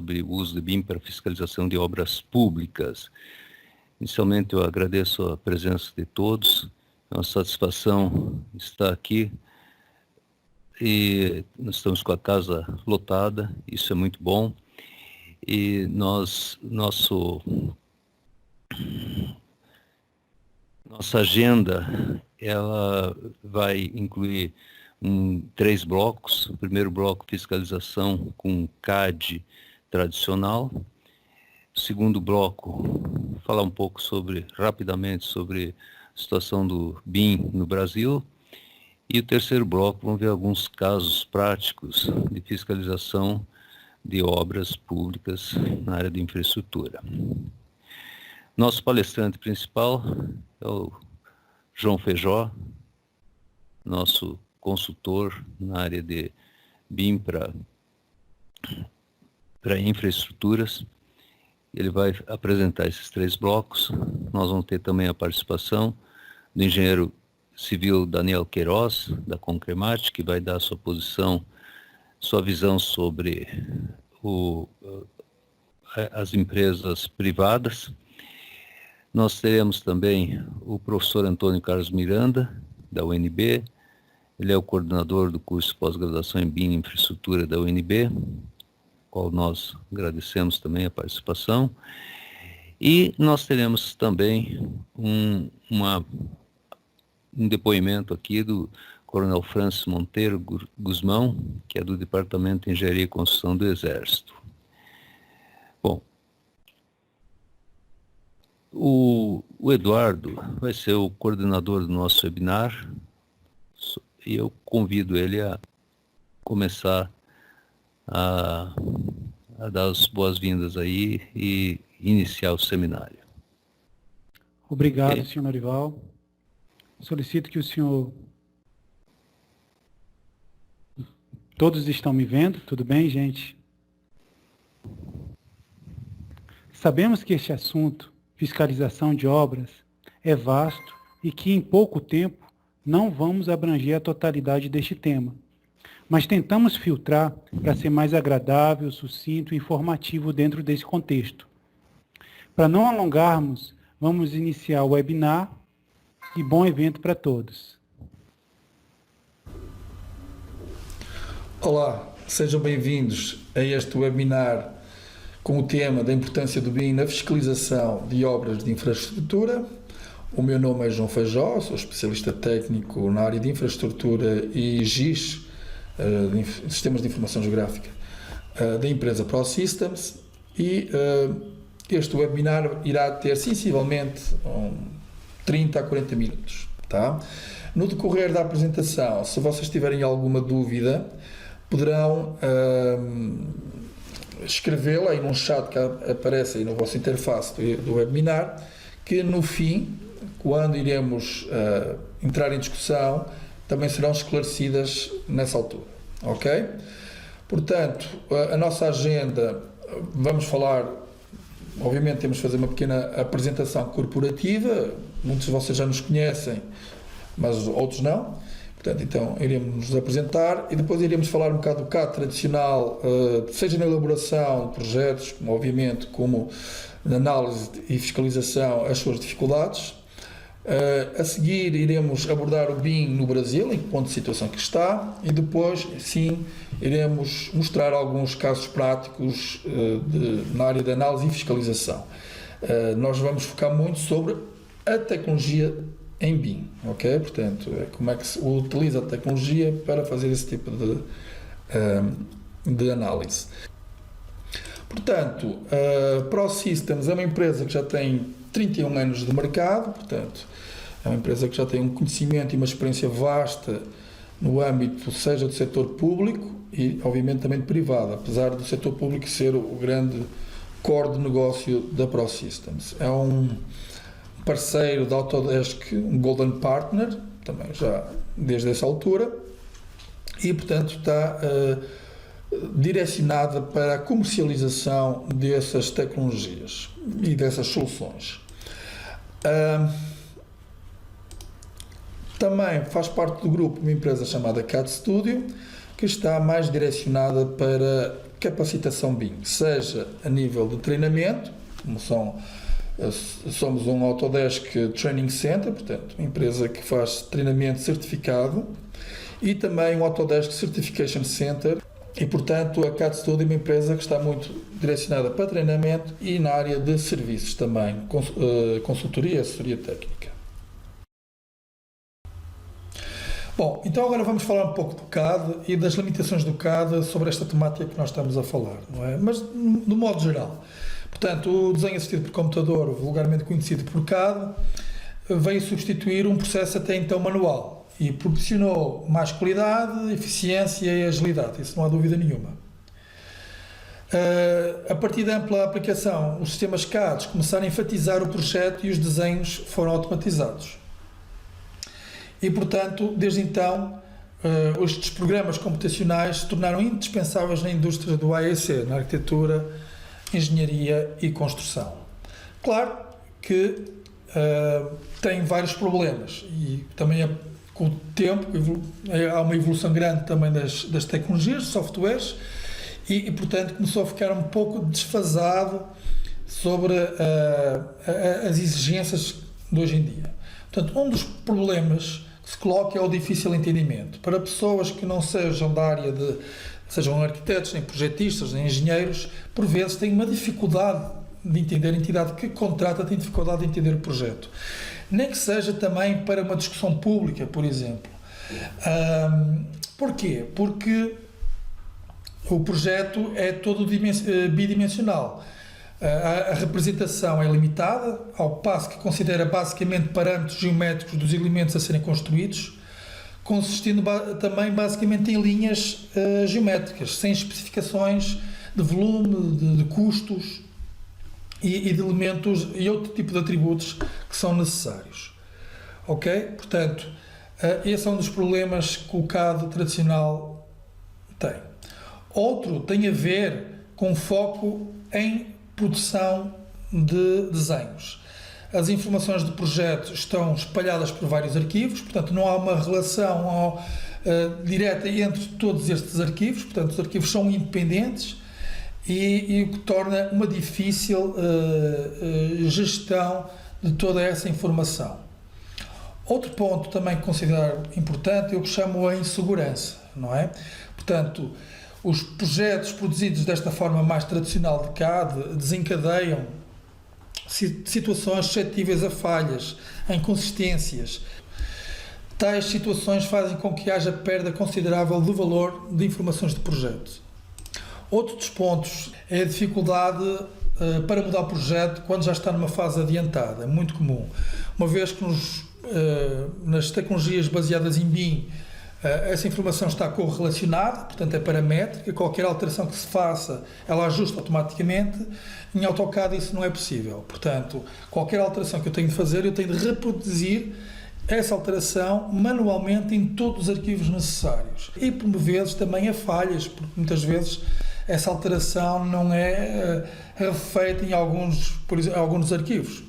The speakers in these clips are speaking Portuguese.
sobre o uso de BIM para fiscalização de obras públicas. Inicialmente, eu agradeço a presença de todos. É uma satisfação estar aqui. E nós estamos com a casa lotada, isso é muito bom. E nossa agenda, ela vai incluir 3 blocos. O primeiro bloco, fiscalização com CAD tradicional. O segundo bloco, falar um pouco rapidamente sobre a situação do BIM no Brasil. E o terceiro bloco, vamos ver alguns casos práticos de fiscalização de obras públicas na área de infraestrutura. Nosso palestrante principal é o João Feijó, nosso consultor na área de BIM para infraestruturas. Ele vai apresentar esses 3 blocos. Nós vamos ter também a participação do engenheiro civil Daniel Queiroz, da Concremat, que vai dar sua visão sobre as empresas privadas. Nós teremos também o professor Antônio Carlos Miranda, da UNB. Ele é o coordenador do curso de pós-graduação em BIM e Infraestrutura da UNB, qual nós agradecemos também a participação. E nós teremos também um depoimento aqui do Coronel Francis Monteiro Guzmão, que é do Departamento de Engenharia e Construção do Exército. Bom, o Eduardo vai ser o coordenador do nosso webinar e eu convido ele a começar a dar as boas-vindas aí e iniciar o seminário. Obrigado, senhor Norival. Solicito que o senhor... Todos estão me vendo? Tudo bem, gente? Sabemos que este assunto, fiscalização de obras, é vasto e que em pouco tempo não vamos abranger a totalidade deste tema, mas tentamos filtrar para ser mais agradável, sucinto e informativo dentro desse contexto. Para não alongarmos, vamos iniciar o webinar e bom evento para todos. Olá, sejam bem-vindos a este webinar com o tema da importância do BIM na fiscalização de obras de infraestrutura. O meu nome é João Feijó, sou especialista técnico na área de infraestrutura e GIS, Sistemas de Informação Geográfica, da empresa ProSystems, e este webinar irá ter sensivelmente 30 a 40 minutos. Tá? No decorrer da apresentação, se vocês tiverem alguma dúvida, poderão escrevê-la aí num chat que aparece aí no vosso interface do webinar, que no fim, quando iremos entrar em discussão, também serão esclarecidas nessa altura, ok? Portanto, a nossa agenda, vamos falar, obviamente temos de fazer uma pequena apresentação corporativa, muitos de vocês já nos conhecem, mas outros não. Portanto, então, iremos nos apresentar e depois iremos falar um bocado do CAD tradicional, seja na elaboração de projetos, obviamente, como na análise e fiscalização, as suas dificuldades. A seguir, iremos abordar o BIM no Brasil, em que ponto de situação que está, e depois, sim, iremos mostrar alguns casos práticos na área de análise e fiscalização. Nós vamos focar muito sobre a tecnologia em BIM, ok? Portanto, como é que se utiliza a tecnologia para fazer esse tipo de análise. Portanto, a ProSystems é uma empresa que já tem 31 anos de mercado, portanto, é uma empresa que já tem um conhecimento e uma experiência vasta no âmbito, seja do setor público e, obviamente, também do privado, apesar do setor público ser o grande core de negócio da ProSystems. É um parceiro da Autodesk, um Golden Partner, também já desde essa altura, e, portanto, está direcionada para a comercialização dessas tecnologias e dessas soluções. Também faz parte do grupo uma empresa chamada CAD Studio, que está mais direcionada para capacitação BIM, seja a nível de treinamento, como somos um Autodesk Training Center, portanto, uma empresa que faz treinamento certificado, e também um Autodesk Certification Center, e, portanto, a CAD Studio é uma empresa que está muito direcionada para treinamento e na área de serviços também, consultoria e assessoria técnica. Bom, então agora vamos falar um pouco do CAD e das limitações do CAD sobre esta temática que nós estamos a falar, não é? Mas, de modo geral, portanto, o desenho assistido por computador, vulgarmente conhecido por CAD, veio substituir um processo até então manual e proporcionou mais qualidade, eficiência e agilidade, isso não há dúvida nenhuma. A partir da ampla aplicação, os sistemas CAD começaram a enfatizar o projeto e os desenhos foram automatizados. E, portanto, desde então, estes programas computacionais se tornaram indispensáveis na indústria do AEC, na arquitetura, engenharia e construção. Claro que tem vários problemas e também com o tempo há uma evolução grande também das tecnologias, dos softwares e, portanto, começou a ficar um pouco desfasado sobre as exigências de hoje em dia. Portanto, um dos problemas que se coloca é o difícil entendimento. Para pessoas que não sejam da área sejam arquitetos, nem projetistas, nem engenheiros, por vezes têm uma dificuldade de entender, a entidade que contrata tem dificuldade de entender o projeto. Nem que seja também para uma discussão pública, por exemplo. Porquê? Porque o projeto é todo bidimensional. A representação é limitada, ao passo que considera basicamente parâmetros geométricos dos elementos a serem construídos, consistindo também basicamente em linhas geométricas, sem especificações de volume, de custos e de elementos e outro tipo de atributos que são necessários. Ok? Portanto, esse é um dos problemas que o CAD tradicional tem. Outro tem a ver com foco em produção de desenhos. As informações do projeto estão espalhadas por vários arquivos, portanto não há uma relação direta entre todos estes arquivos, portanto os arquivos são independentes e o que torna uma difícil gestão de toda essa informação. Outro ponto também que considero importante é o que chamo a insegurança, não é? Portanto, os projetos produzidos desta forma mais tradicional de CAD desencadeiam situações suscetíveis a falhas, a inconsistências. Tais situações fazem com que haja perda considerável do valor de informações de projeto. Outro dos pontos é a dificuldade para mudar o projeto quando já está numa fase adiantada. É muito comum, uma vez que nas tecnologias baseadas em BIM essa informação está correlacionada, portanto é paramétrica, qualquer alteração que se faça, ela ajusta automaticamente. Em AutoCAD isso não é possível, portanto, qualquer alteração que eu tenho de fazer, eu tenho de reproduzir essa alteração manualmente em todos os arquivos necessários. E por vezes também há falhas, porque muitas vezes essa alteração não é refeita em alguns arquivos.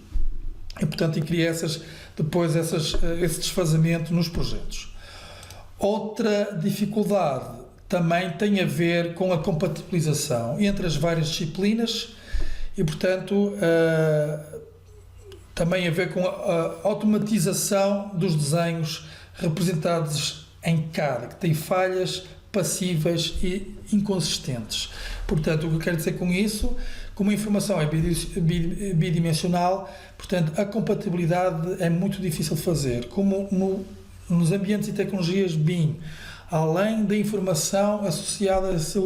E portanto cria depois esse desfazamento nos projetos. Outra dificuldade também tem a ver com a compatibilização entre as várias disciplinas e, portanto, também a ver com a automatização dos desenhos representados em CAD, que tem falhas passíveis e inconsistentes. Portanto, o que eu quero dizer com isso, como a informação é bidimensional, portanto, a compatibilidade é muito difícil de fazer. Como nos ambientes e tecnologias BIM, além da informação associada a esses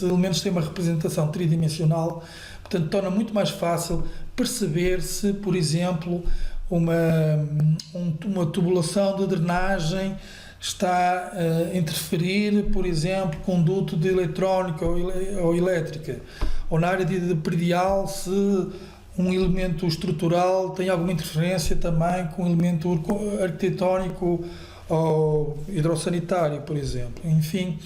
elementos têm uma representação tridimensional, portanto torna muito mais fácil perceber se, por exemplo, uma tubulação de drenagem está a interferir, por exemplo, conduto de eletrónica ou elétrica, ou na área de predial, se um elemento estrutural tem alguma interferência também com um elemento arquitetónico ou hidrossanitário, por exemplo. Enfim,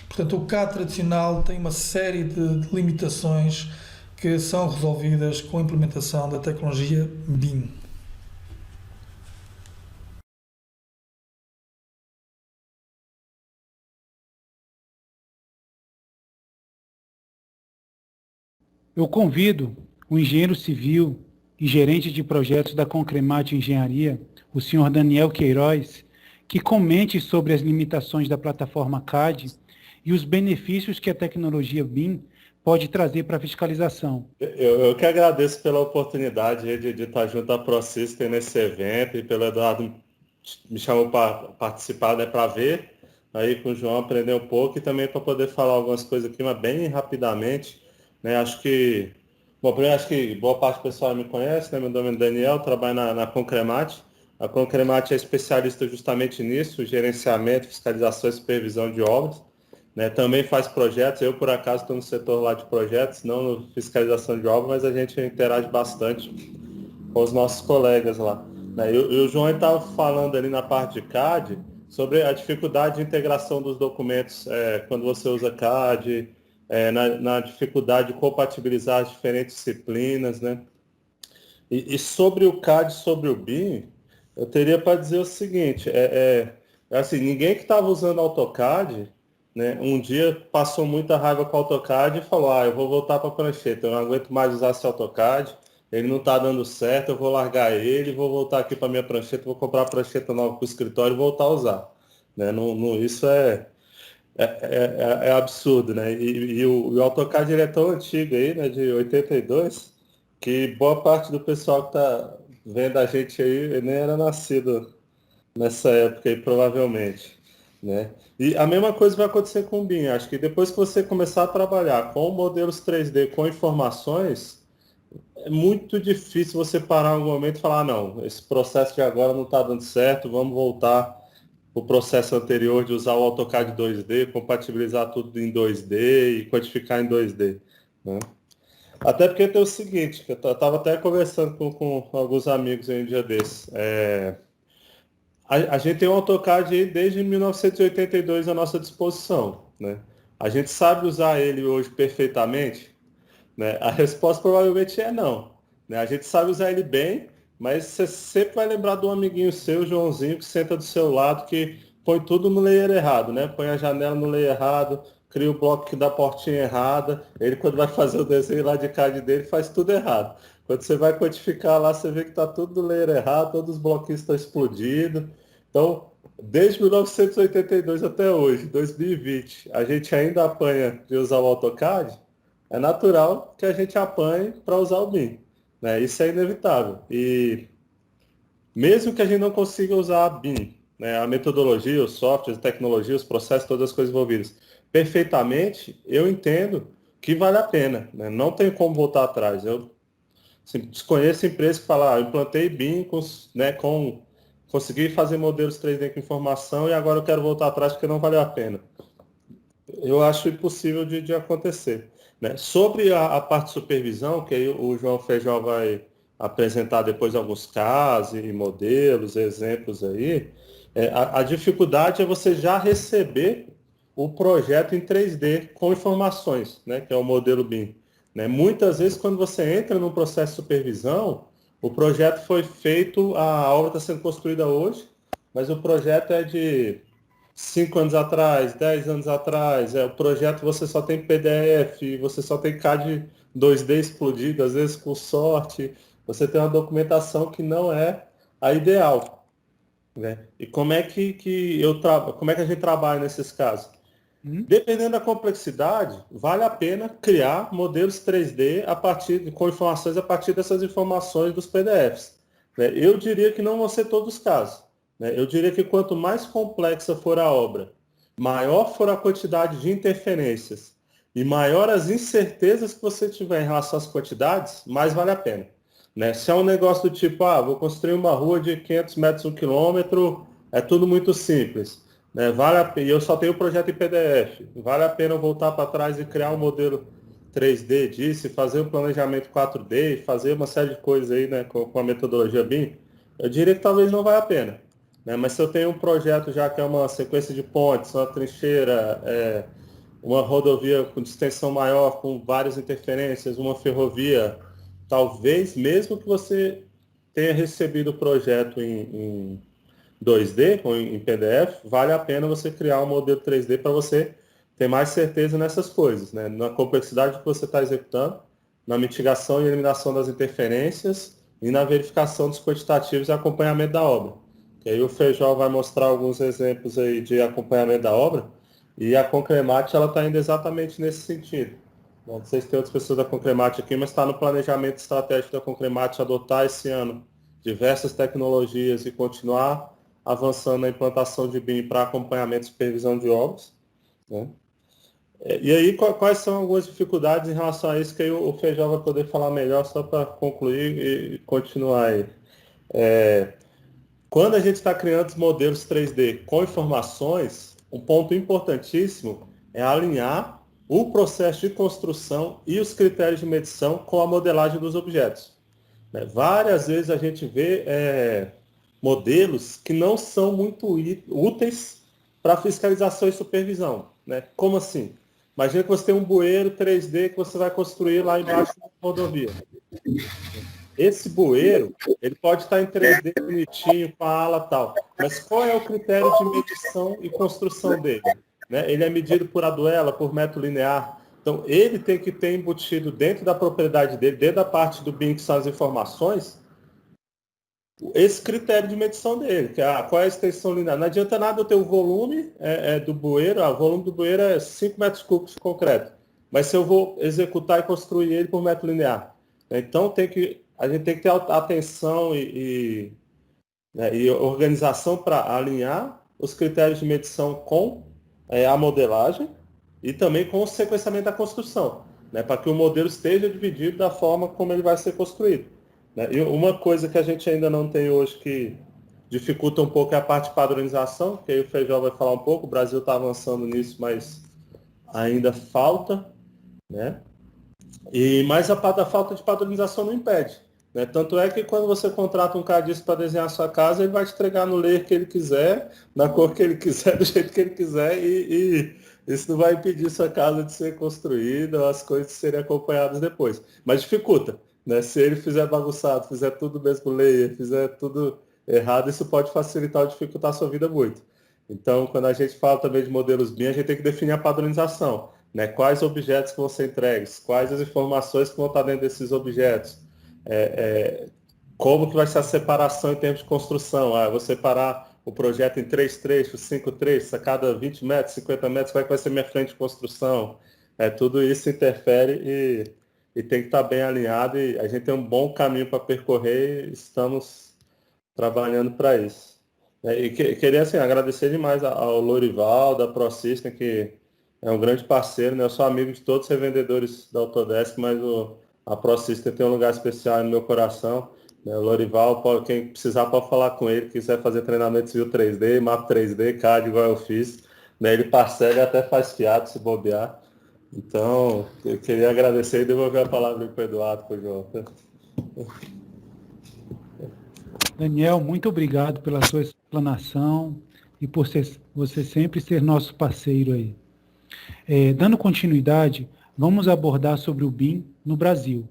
portanto, o CAD tradicional tem uma série de limitações que são resolvidas com a implementação da tecnologia BIM. Eu convido o engenheiro civil e gerente de projetos da Concremate Engenharia, o senhor Daniel Queiroz, que comente sobre as limitações da plataforma CAD e os benefícios que a tecnologia BIM pode trazer para a fiscalização. Eu que agradeço pela oportunidade de estar junto à ProSystem nesse evento e pelo Eduardo me chamou para participar, né, para ver, aí com o João aprender um pouco e também para poder falar algumas coisas aqui, mas bem rapidamente, né, primeiro acho que boa parte do pessoal me conhece, né, meu nome é Daniel, trabalho na Concremate. A Concremate é especialista justamente nisso, gerenciamento, fiscalização e supervisão de obras, né, também faz projetos, eu por acaso estou no setor lá de projetos, não no fiscalização de obras, mas a gente interage bastante com os nossos colegas lá. Né? E o João estava falando ali na parte de CAD sobre a dificuldade de integração dos documentos quando você usa CAD, na dificuldade de compatibilizar as diferentes disciplinas, né? E sobre o CAD, sobre o BIM, eu teria para dizer o seguinte, assim, ninguém que estava usando AutoCAD, né, um dia passou muita raiva com o AutoCAD e falou, eu vou voltar para a prancheta, eu não aguento mais usar esse AutoCAD, ele não está dando certo, eu vou largar ele, vou voltar aqui para minha prancheta, vou comprar a prancheta nova para o escritório e voltar a usar. Né? Isso é absurdo, né? E o AutoCAD ele é tão antigo aí, né, de 82, que boa parte do pessoal que está vendo a gente aí nem era nascido nessa época aí, provavelmente. Né? E a mesma coisa vai acontecer com o BIM. Acho que depois que você começar a trabalhar com modelos 3D, com informações, é muito difícil você parar em algum momento e falar, não, esse processo de agora não está dando certo, vamos voltar para o processo anterior de usar o AutoCAD 2D, compatibilizar tudo em 2D e quantificar em 2D. Né? Até porque tem o seguinte, que eu estava até conversando com alguns amigos aí um dia desses. A gente tem um AutoCAD aí desde 1982 à nossa disposição. Né? A gente sabe usar ele hoje perfeitamente? Né? A resposta provavelmente é não. Né? A gente sabe usar ele bem, mas você sempre vai lembrar de um amiguinho seu, Joãozinho, que senta do seu lado, que põe tudo no layer errado, né? Põe a janela no layer errado, cria o bloco que dá portinha errada. Ele, quando vai fazer o desenho lá de CAD dele, faz tudo errado. Quando você vai quantificar lá, você vê que está tudo no layer errado, todos os bloquinhos estão explodidos. Então, desde 1982 até hoje, 2020, a gente ainda apanha de usar o AutoCAD. É natural que a gente apanhe para usar o BIM. Né? Isso é inevitável. E mesmo que a gente não consiga usar a BIM, né, a metodologia, os softwares, a tecnologia, os processos, todas as coisas envolvidas, perfeitamente, eu entendo que vale a pena. Né? Não tem como voltar atrás. Eu desconheço empresas que falam, eu implantei BIM, consegui fazer modelos 3D com informação e agora eu quero voltar atrás porque não valeu a pena. Eu acho impossível de acontecer. Né? Sobre a parte de supervisão, que aí o João Feijó vai apresentar depois alguns casos e modelos, exemplos aí, a dificuldade é você já receber o projeto em 3D com informações, né? Que é o modelo BIM. Né? Muitas vezes, quando você entra no processo de supervisão, o projeto foi feito, a obra está sendo construída hoje, mas o projeto é de 5 anos atrás, 10 anos atrás, o projeto você só tem PDF, você só tem CAD 2D explodido, às vezes com sorte, você tem uma documentação que não é a ideal. Né? E como é como é que a gente trabalha nesses casos? Dependendo da complexidade, vale a pena criar modelos 3D com informações a partir dessas informações dos PDFs. Né? Eu diria que não vão ser todos os casos. Eu diria que quanto mais complexa for a obra, maior for a quantidade de interferências e maior as incertezas que você tiver em relação às quantidades, mais vale a pena. Se é um negócio do tipo, vou construir uma rua de 500 metros, 1 quilômetro, é tudo muito simples. Vale a pena, e eu só tenho o projeto em PDF, vale a pena eu voltar para trás e criar um modelo 3D disso, fazer um planejamento 4D, fazer uma série de coisas aí, né, com a metodologia BIM? Eu diria que talvez não valha a pena. Mas se eu tenho um projeto já que é uma sequência de pontes, uma trincheira, uma rodovia com distensão maior, com várias interferências, uma ferrovia, talvez, mesmo que você tenha recebido o projeto em 2D ou em PDF, vale a pena você criar um modelo 3D para você ter mais certeza nessas coisas, né? Na complexidade que você está executando, na mitigação e eliminação das interferências e na verificação dos quantitativos e acompanhamento da obra. Que aí o Feijó vai mostrar alguns exemplos aí de acompanhamento da obra, e a Concremat está indo exatamente nesse sentido. Não sei se tem outras pessoas da Concremat aqui, mas está no planejamento estratégico da Concremat adotar esse ano diversas tecnologias e continuar avançando na implantação de BIM para acompanhamento e supervisão de obras, né? E aí, quais são algumas dificuldades em relação a isso, que aí o Feijó vai poder falar melhor, só para concluir e continuar aí. Quando a gente está criando os modelos 3D com informações, um ponto importantíssimo é alinhar o processo de construção e os critérios de medição com a modelagem dos objetos. Várias vezes a gente vê modelos que não são muito úteis para fiscalização e supervisão, né? Como assim? Imagina que você tem um bueiro 3D que você vai construir lá embaixo da rodovia. Esse bueiro, ele pode estar em 3D bonitinho, com a ala e tal, mas qual é o critério de medição e construção dele? Né? Ele é medido por aduela, por metro linear. Então, ele tem que ter embutido dentro da propriedade dele, dentro da parte do BIM, que são as informações, esse critério de medição dele, que é qual é a extensão linear. Não adianta nada eu ter o volume do bueiro, o volume do bueiro é 5 metros cúbicos de concreto, mas se eu vou executar e construir ele por metro linear. Então, a gente tem que ter atenção e organização para alinhar os critérios de medição com a modelagem e também com o sequenciamento da construção, né, para que o modelo esteja dividido da forma como ele vai ser construído. Né? E uma coisa que a gente ainda não tem hoje que dificulta um pouco é a parte de padronização, que aí o Feijó vai falar um pouco, o Brasil está avançando nisso, mas ainda falta, né? Mas a falta de padronização não impede. Né? Tanto é que quando você contrata um cadista para desenhar a sua casa, ele vai te entregar no layer que ele quiser, na cor que ele quiser, do jeito que ele quiser, e isso não vai impedir sua casa de ser construída, ou as coisas de serem acompanhadas depois. Mas dificulta, né? Se ele fizer bagunçado, fizer tudo mesmo layer, fizer tudo errado, isso pode facilitar ou dificultar a sua vida muito. Então, quando a gente fala também de modelos BIM, a gente tem que definir a padronização, né? Quais objetos que vão ser entregues, quais as informações que vão estar dentro desses objetos, como que vai ser a separação em termos de construção. Eu vou separar o projeto em 3 trechos, 5 trechos, a cada 20 metros, 50 metros, qual é que vai ser minha frente de construção. Tudo isso interfere e tem que estar bem alinhado, e a gente tem um bom caminho para percorrer e estamos trabalhando para isso. E queria assim, agradecer demais ao Lorival, da ProSystem, que é um grande parceiro, né? Eu sou amigo de todos os revendedores da Autodesk, mas a ProSystem tem um lugar especial no meu coração. Né? O Lorival, quem precisar pode falar com ele, quiser fazer treinamento civil 3D, mapa 3D, CAD, igual eu fiz. Né? Ele parcela e até faz fiado se bobear. Então, eu queria agradecer e devolver a palavra para o Eduardo, para o João. Daniel, muito obrigado pela sua explanação e por você sempre ser nosso parceiro aí. Dando continuidade, vamos abordar sobre o BIM no Brasil.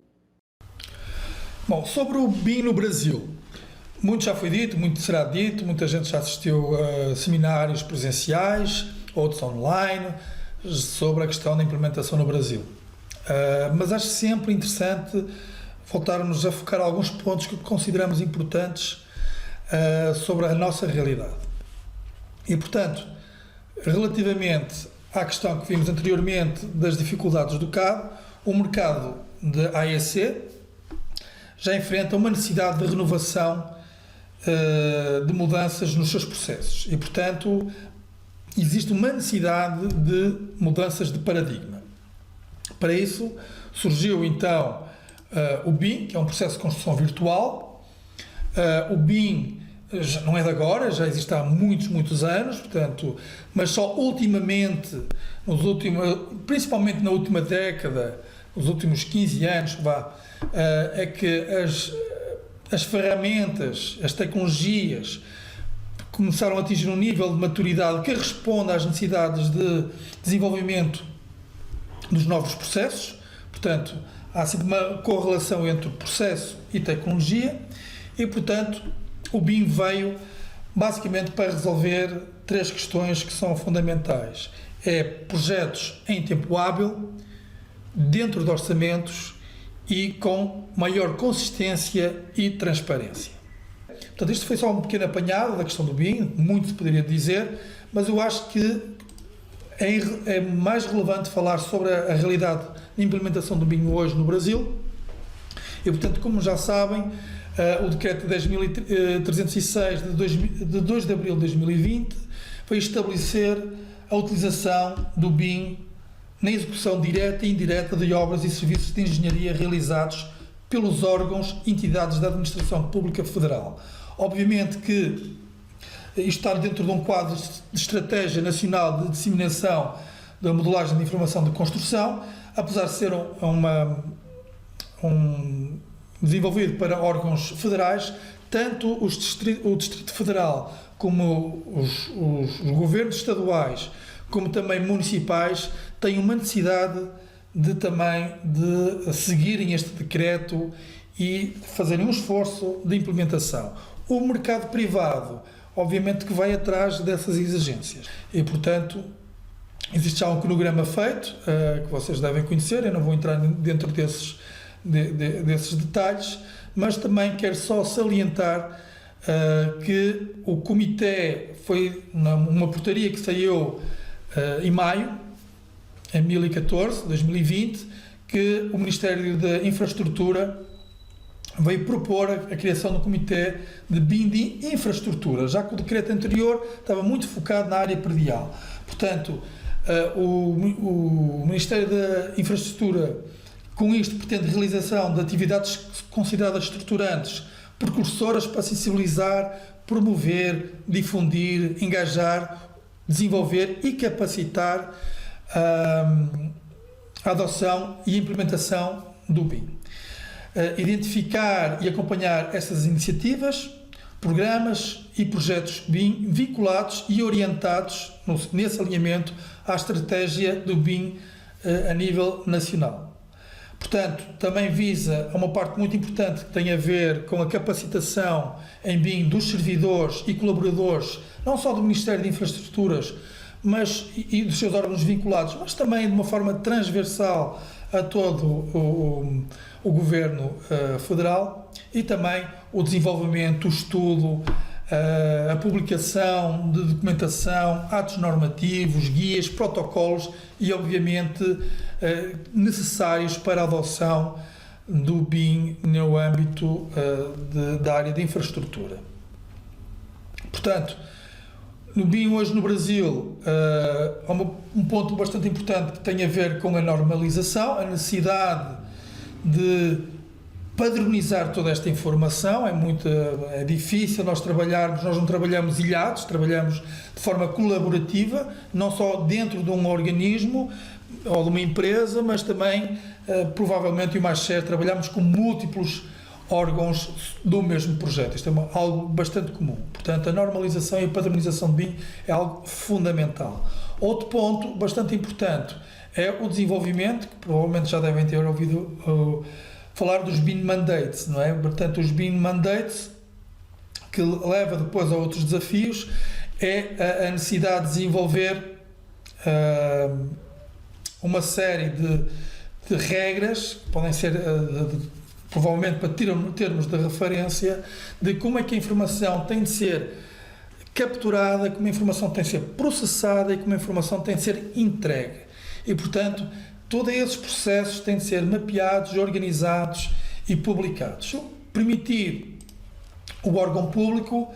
Bom, sobre o BIM no Brasil, muito já foi dito, muito será dito, muita gente já assistiu a seminários presenciais, outros online, sobre a questão da implementação no Brasil. Mas acho sempre interessante voltarmos a focar alguns pontos que consideramos importantes sobre a nossa realidade. E, portanto, relativamente à questão que vimos anteriormente das dificuldades do CAD, o mercado de AEC já enfrenta uma necessidade de renovação, de mudanças nos seus processos. E, portanto, existe uma necessidade de mudanças de paradigma. Para isso, surgiu então o BIM, que é um processo de construção virtual. O BIM já não é de agora, já existe há muitos anos, portanto, mas só ultimamente, principalmente na última década, nos últimos 15 anos, é que as ferramentas, as tecnologias começaram a atingir um nível de maturidade que responde às necessidades de desenvolvimento dos novos processos. Portanto, há sempre uma correlação entre processo e tecnologia e, portanto, o BIM veio basicamente para resolver 3 questões que são fundamentais. Projetos em tempo hábil, dentro de orçamentos e com maior consistência e transparência. Portanto, isto foi só um pequeno apanhado da questão do BIM, muito se poderia dizer, mas eu acho que é mais relevante falar sobre a realidade de implementação do BIM hoje no Brasil. E, portanto, como já sabem, o Decreto 10.306 de 2 de abril de 2020 foi estabelecer a utilização do BIM na execução direta e indireta de obras e serviços de engenharia realizados pelos órgãos e entidades da Administração Pública Federal. Obviamente que isto está dentro de um quadro de estratégia nacional de disseminação da modelagem de informação de construção, apesar de ser desenvolvido para órgãos federais, tanto o Distrito Federal como os governos estaduais, como também municipais, têm uma necessidade também de seguirem este decreto e fazerem um esforço de implementação. O mercado privado, obviamente, que vai atrás dessas exigências. E, portanto, existe já um cronograma feito, que vocês devem conhecer, eu não vou entrar dentro desses detalhes, mas também quero só salientar que o Comitê foi uma portaria que saiu em maio, em 2020, que o Ministério da Infraestrutura veio propor a criação do Comitê de BIM de Infraestrutura, já que o decreto anterior estava muito focado na área predial. Portanto, o Ministério da Infraestrutura, com isto, pretende a realização de atividades consideradas estruturantes, precursoras para sensibilizar, promover, difundir, engajar, desenvolver e capacitar a adoção e implementação do BIM. Identificar e acompanhar essas iniciativas, programas e projetos BIM vinculados e orientados nesse alinhamento à estratégia do BIM a nível nacional. Portanto, também visa uma parte muito importante que tem a ver com a capacitação em BIM dos servidores e colaboradores, não só do Ministério de Infraestruturas, e dos seus órgãos vinculados, mas também de uma forma transversal a todo o Governo Federal, e também o desenvolvimento, o estudo, a publicação de documentação, atos normativos, guias, protocolos e, obviamente, necessários para a adoção do BIM no âmbito da área de infraestrutura. Portanto, no BIM hoje no Brasil, há um ponto bastante importante que tem a ver com a normalização, a necessidade de padronizar toda esta informação. É difícil nós não trabalhamos ilhados, trabalhamos de forma colaborativa, não só dentro de um organismo ou de uma empresa, mas também, provavelmente, e o mais certo, trabalhamos com múltiplos órgãos do mesmo projeto. Isto é algo bastante comum. Portanto, a normalização e a padronização de BIM é algo fundamental. Outro ponto bastante importante é o desenvolvimento, que provavelmente já devem ter ouvido falar dos BIM Mandates, não é? Portanto, os BIM Mandates, que leva depois a outros desafios, é a necessidade de desenvolver uma série de regras, que podem ser provavelmente para termos de referência, de como é que a informação tem de ser capturada, como a informação tem de ser processada e como a informação tem de ser entregue. E, portanto, todos esses processos têm de ser mapeados, organizados e publicados. Permitir o órgão público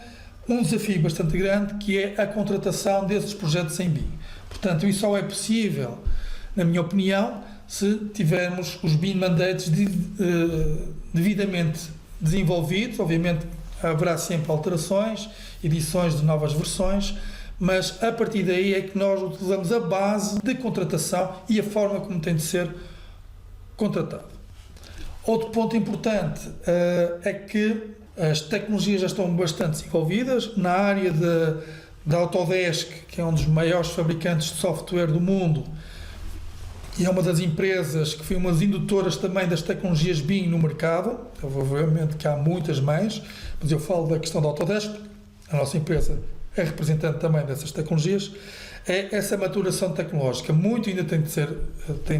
um desafio bastante grande, que é a contratação desses projetos em BIM. Portanto, isso só é possível, na minha opinião, se tivermos os BIM Mandates devidamente desenvolvidos. Obviamente haverá sempre alterações, edições de novas versões, mas a partir daí é que nós utilizamos a base de contratação e a forma como tem de ser contratado. Outro ponto importante é que as tecnologias já estão bastante desenvolvidas. Na área da Autodesk, que é um dos maiores fabricantes de software do mundo, e é uma das empresas que foi uma das indutoras também das tecnologias BIM no mercado. Obviamente que há muitas mais, mas eu falo da questão da Autodesk. A nossa empresa é representante também dessas tecnologias, é essa maturação tecnológica. Muito ainda tem de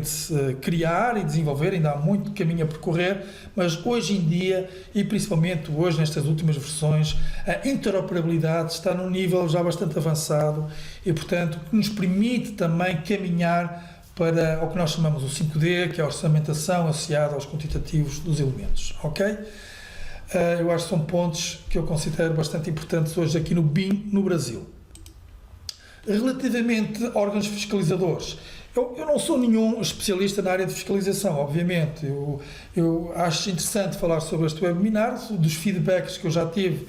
se criar e desenvolver, ainda há muito caminho a percorrer, mas hoje em dia, e principalmente hoje nestas últimas versões, a interoperabilidade está num nível já bastante avançado e, portanto, nos permite também caminhar para o que nós chamamos o 5D, que é a orçamentação associada aos quantitativos dos elementos, ok? Eu acho que são pontos que eu considero bastante importantes hoje aqui no BIM no Brasil. Relativamente a órgãos fiscalizadores, eu não sou nenhum especialista na área de fiscalização, obviamente. Eu acho interessante falar sobre este webinar, dos feedbacks que eu já tive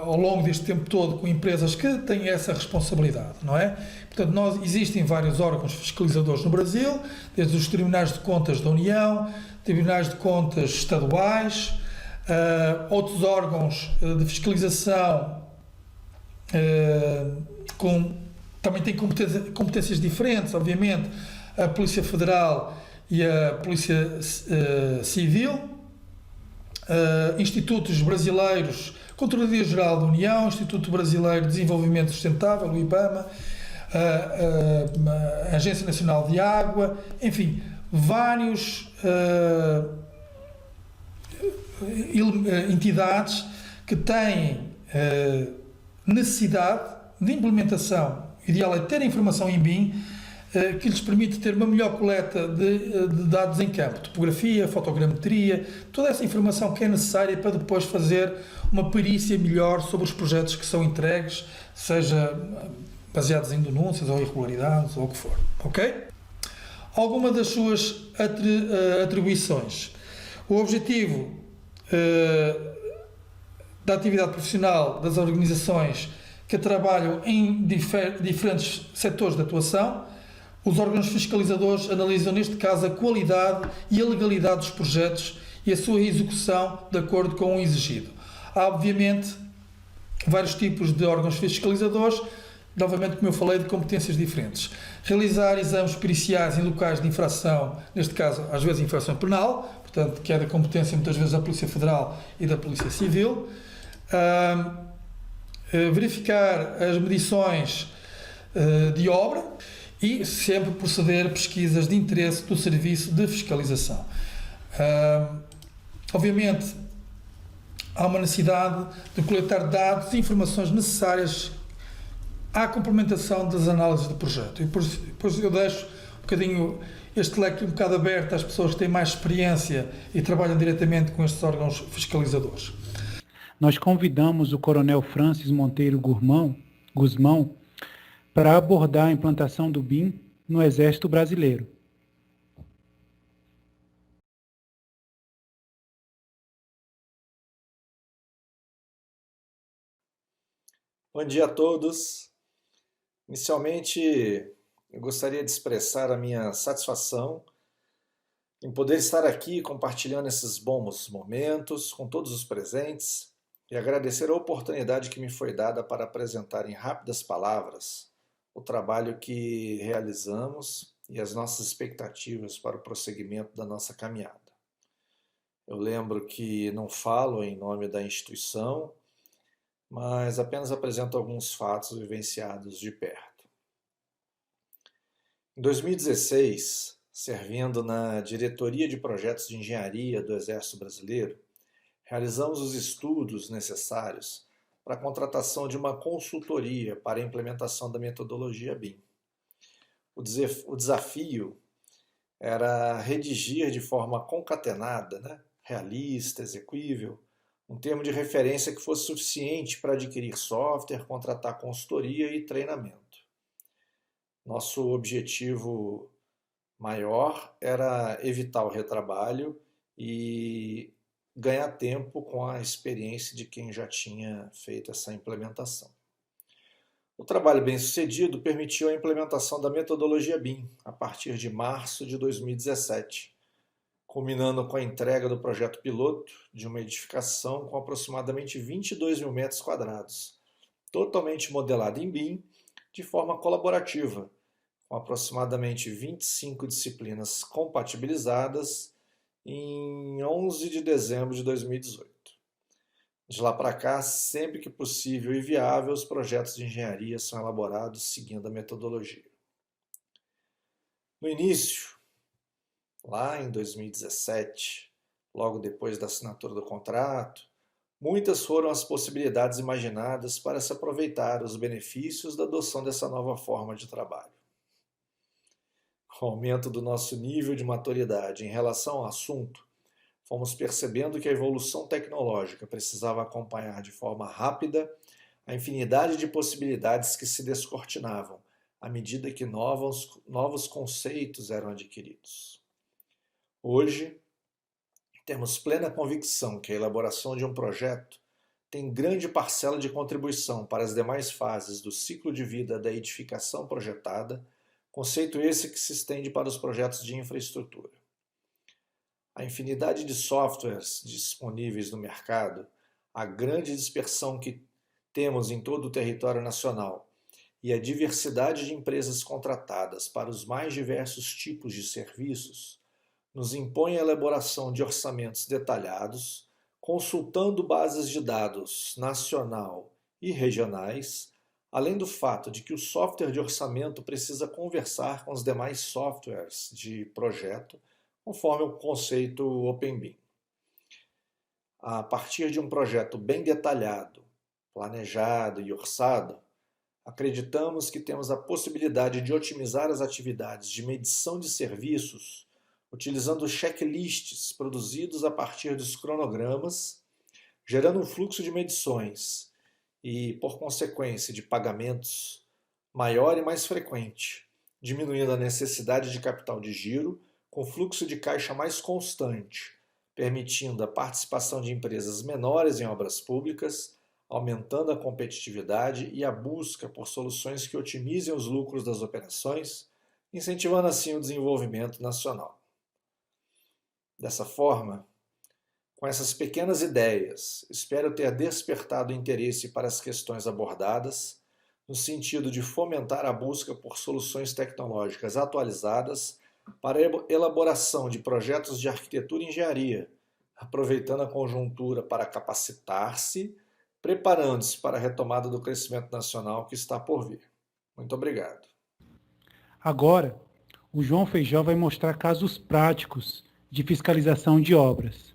ao longo deste tempo todo com empresas que têm essa responsabilidade, não é? Portanto, existem vários órgãos fiscalizadores no Brasil, desde os tribunais de contas da União, tribunais de contas estaduais, outros órgãos de fiscalização também têm competências diferentes, obviamente, a Polícia Federal e a Polícia Civil, institutos brasileiros, Controladoria-Geral da União, Instituto Brasileiro de Desenvolvimento Sustentável, o IBAMA, a Agência Nacional de Água, enfim, vários entidades que têm necessidade de implementação. O ideal é ter informação em BIM que lhes permite ter uma melhor coleta de dados em campo, topografia, fotogrametria, toda essa informação que é necessária para depois fazer uma perícia melhor sobre os projetos que são entregues, seja baseados em denúncias ou irregularidades ou o que for, ok? Alguma das suas atribuições. O objetivo da atividade profissional das organizações que trabalham em diferentes setores de atuação. Os órgãos fiscalizadores analisam, neste caso, a qualidade e a legalidade dos projetos e a sua execução de acordo com o exigido. Há, obviamente, vários tipos de órgãos fiscalizadores, novamente, como eu falei, de competências diferentes. Realizar exames periciais em locais de infração, neste caso, às vezes, infração penal, portanto, que é da competência, muitas vezes, da Polícia Federal e da Polícia Civil. Verificar as medições de obra e sempre proceder a pesquisas de interesse do serviço de fiscalização. Obviamente, há uma necessidade de coletar dados e informações necessárias à complementação das análises do projeto. E depois eu deixo um bocadinho este leque um bocado aberto às pessoas que têm mais experiência e trabalham diretamente com estes órgãos fiscalizadores. Nós convidamos o Coronel Francis Monteiro Guzmão para abordar a implantação do BIM no Exército Brasileiro. Bom dia a todos. Inicialmente, eu gostaria de expressar a minha satisfação em poder estar aqui compartilhando esses bons momentos com todos os presentes e agradecer a oportunidade que me foi dada para apresentar em rápidas palavras o trabalho que realizamos e as nossas expectativas para o prosseguimento da nossa caminhada. Eu lembro que não falo em nome da instituição, mas apenas apresento alguns fatos vivenciados de perto. Em 2016, servindo na Diretoria de Projetos de Engenharia do Exército Brasileiro, realizamos os estudos necessários para a contratação de uma consultoria para a implementação da metodologia BIM. O desafio era redigir de forma concatenada, realista, execuível, um termo de referência que fosse suficiente para adquirir software, contratar consultoria e treinamento. Nosso objetivo maior era evitar o retrabalho e ganhar tempo com a experiência de quem já tinha feito essa implementação. O trabalho bem-sucedido permitiu a implementação da metodologia BIM a partir de março de 2017, culminando com a entrega do projeto piloto de uma edificação com aproximadamente 22 mil metros quadrados, totalmente modelada em BIM, de forma colaborativa, com aproximadamente 25 disciplinas compatibilizadas em 11 de dezembro de 2018. De lá para cá, sempre que possível e viável, os projetos de engenharia são elaborados seguindo a metodologia. No início, lá em 2017, logo depois da assinatura do contrato, muitas foram as possibilidades imaginadas para se aproveitar os benefícios da adoção dessa nova forma de trabalho. Com o aumento do nosso nível de maturidade em relação ao assunto, fomos percebendo que a evolução tecnológica precisava acompanhar de forma rápida a infinidade de possibilidades que se descortinavam à medida que novos conceitos eram adquiridos. Hoje, temos plena convicção que a elaboração de um projeto tem grande parcela de contribuição para as demais fases do ciclo de vida da edificação projetada, conceito esse que se estende para os projetos de infraestrutura. A infinidade de softwares disponíveis no mercado, a grande dispersão que temos em todo o território nacional e a diversidade de empresas contratadas para os mais diversos tipos de serviços nos impõe a elaboração de orçamentos detalhados, consultando bases de dados nacional e regionais, além do fato de que o software de orçamento precisa conversar com os demais softwares de projeto, conforme o conceito OpenBIM. A partir de um projeto bem detalhado, planejado e orçado, acreditamos que temos a possibilidade de otimizar as atividades de medição de serviços utilizando checklists produzidos a partir dos cronogramas, gerando um fluxo de medições e, por consequência, de pagamentos maior e mais frequente, diminuindo a necessidade de capital de giro, com fluxo de caixa mais constante, permitindo a participação de empresas menores em obras públicas, aumentando a competitividade e a busca por soluções que otimizem os lucros das operações, incentivando assim o desenvolvimento nacional. Dessa forma, com essas pequenas ideias, espero ter despertado interesse para as questões abordadas, no sentido de fomentar a busca por soluções tecnológicas atualizadas para a elaboração de projetos de arquitetura e engenharia, aproveitando a conjuntura para capacitar-se, preparando-se para a retomada do crescimento nacional que está por vir. Muito obrigado. Agora, o João Feijó vai mostrar casos práticos de fiscalização de obras.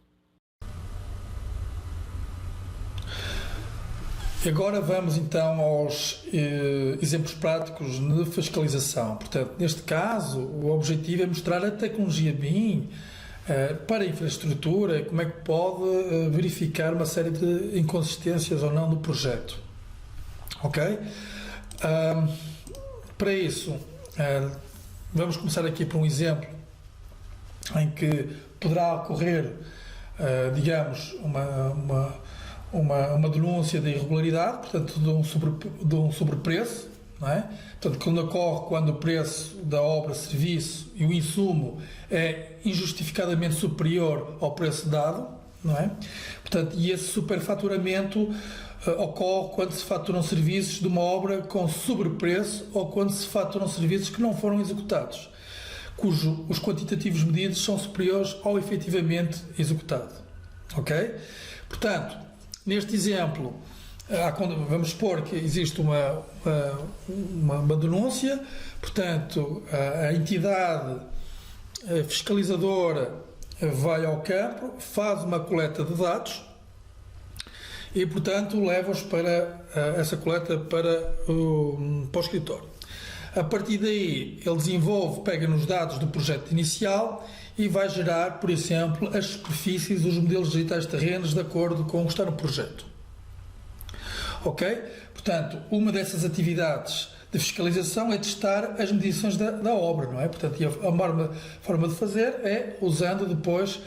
Agora vamos então aos exemplos práticos de fiscalização. Portanto, neste caso, o objetivo é mostrar a tecnologia BIM para a infraestrutura, como é que pode verificar uma série de inconsistências ou não do projeto. Ok? Para isso, vamos começar aqui por um exemplo em que poderá ocorrer, digamos, uma denúncia de irregularidade, portanto, de um sobrepreço, não é? Portanto, quando ocorre quando o preço da obra, serviço e o insumo é injustificadamente superior ao preço dado, não é? Portanto, e esse superfaturamento ocorre quando se faturam serviços de uma obra com sobrepreço ou quando se faturam serviços que não foram executados, cujo os quantitativos medidos são superiores ao efetivamente executado. Ok? Portanto, neste exemplo, vamos supor que existe uma denúncia, portanto, a entidade fiscalizadora vai ao campo, faz uma coleta de dados e, portanto, leva-os para essa coleta para o escritório. A partir daí, ele pega nos dados do projeto inicial e vai gerar, por exemplo, as superfícies, os modelos digitais de terrenos de acordo com o que está no projeto. Ok? Portanto, uma dessas atividades de fiscalização é testar as medições da obra, não é? Portanto, a forma de fazer é usando depois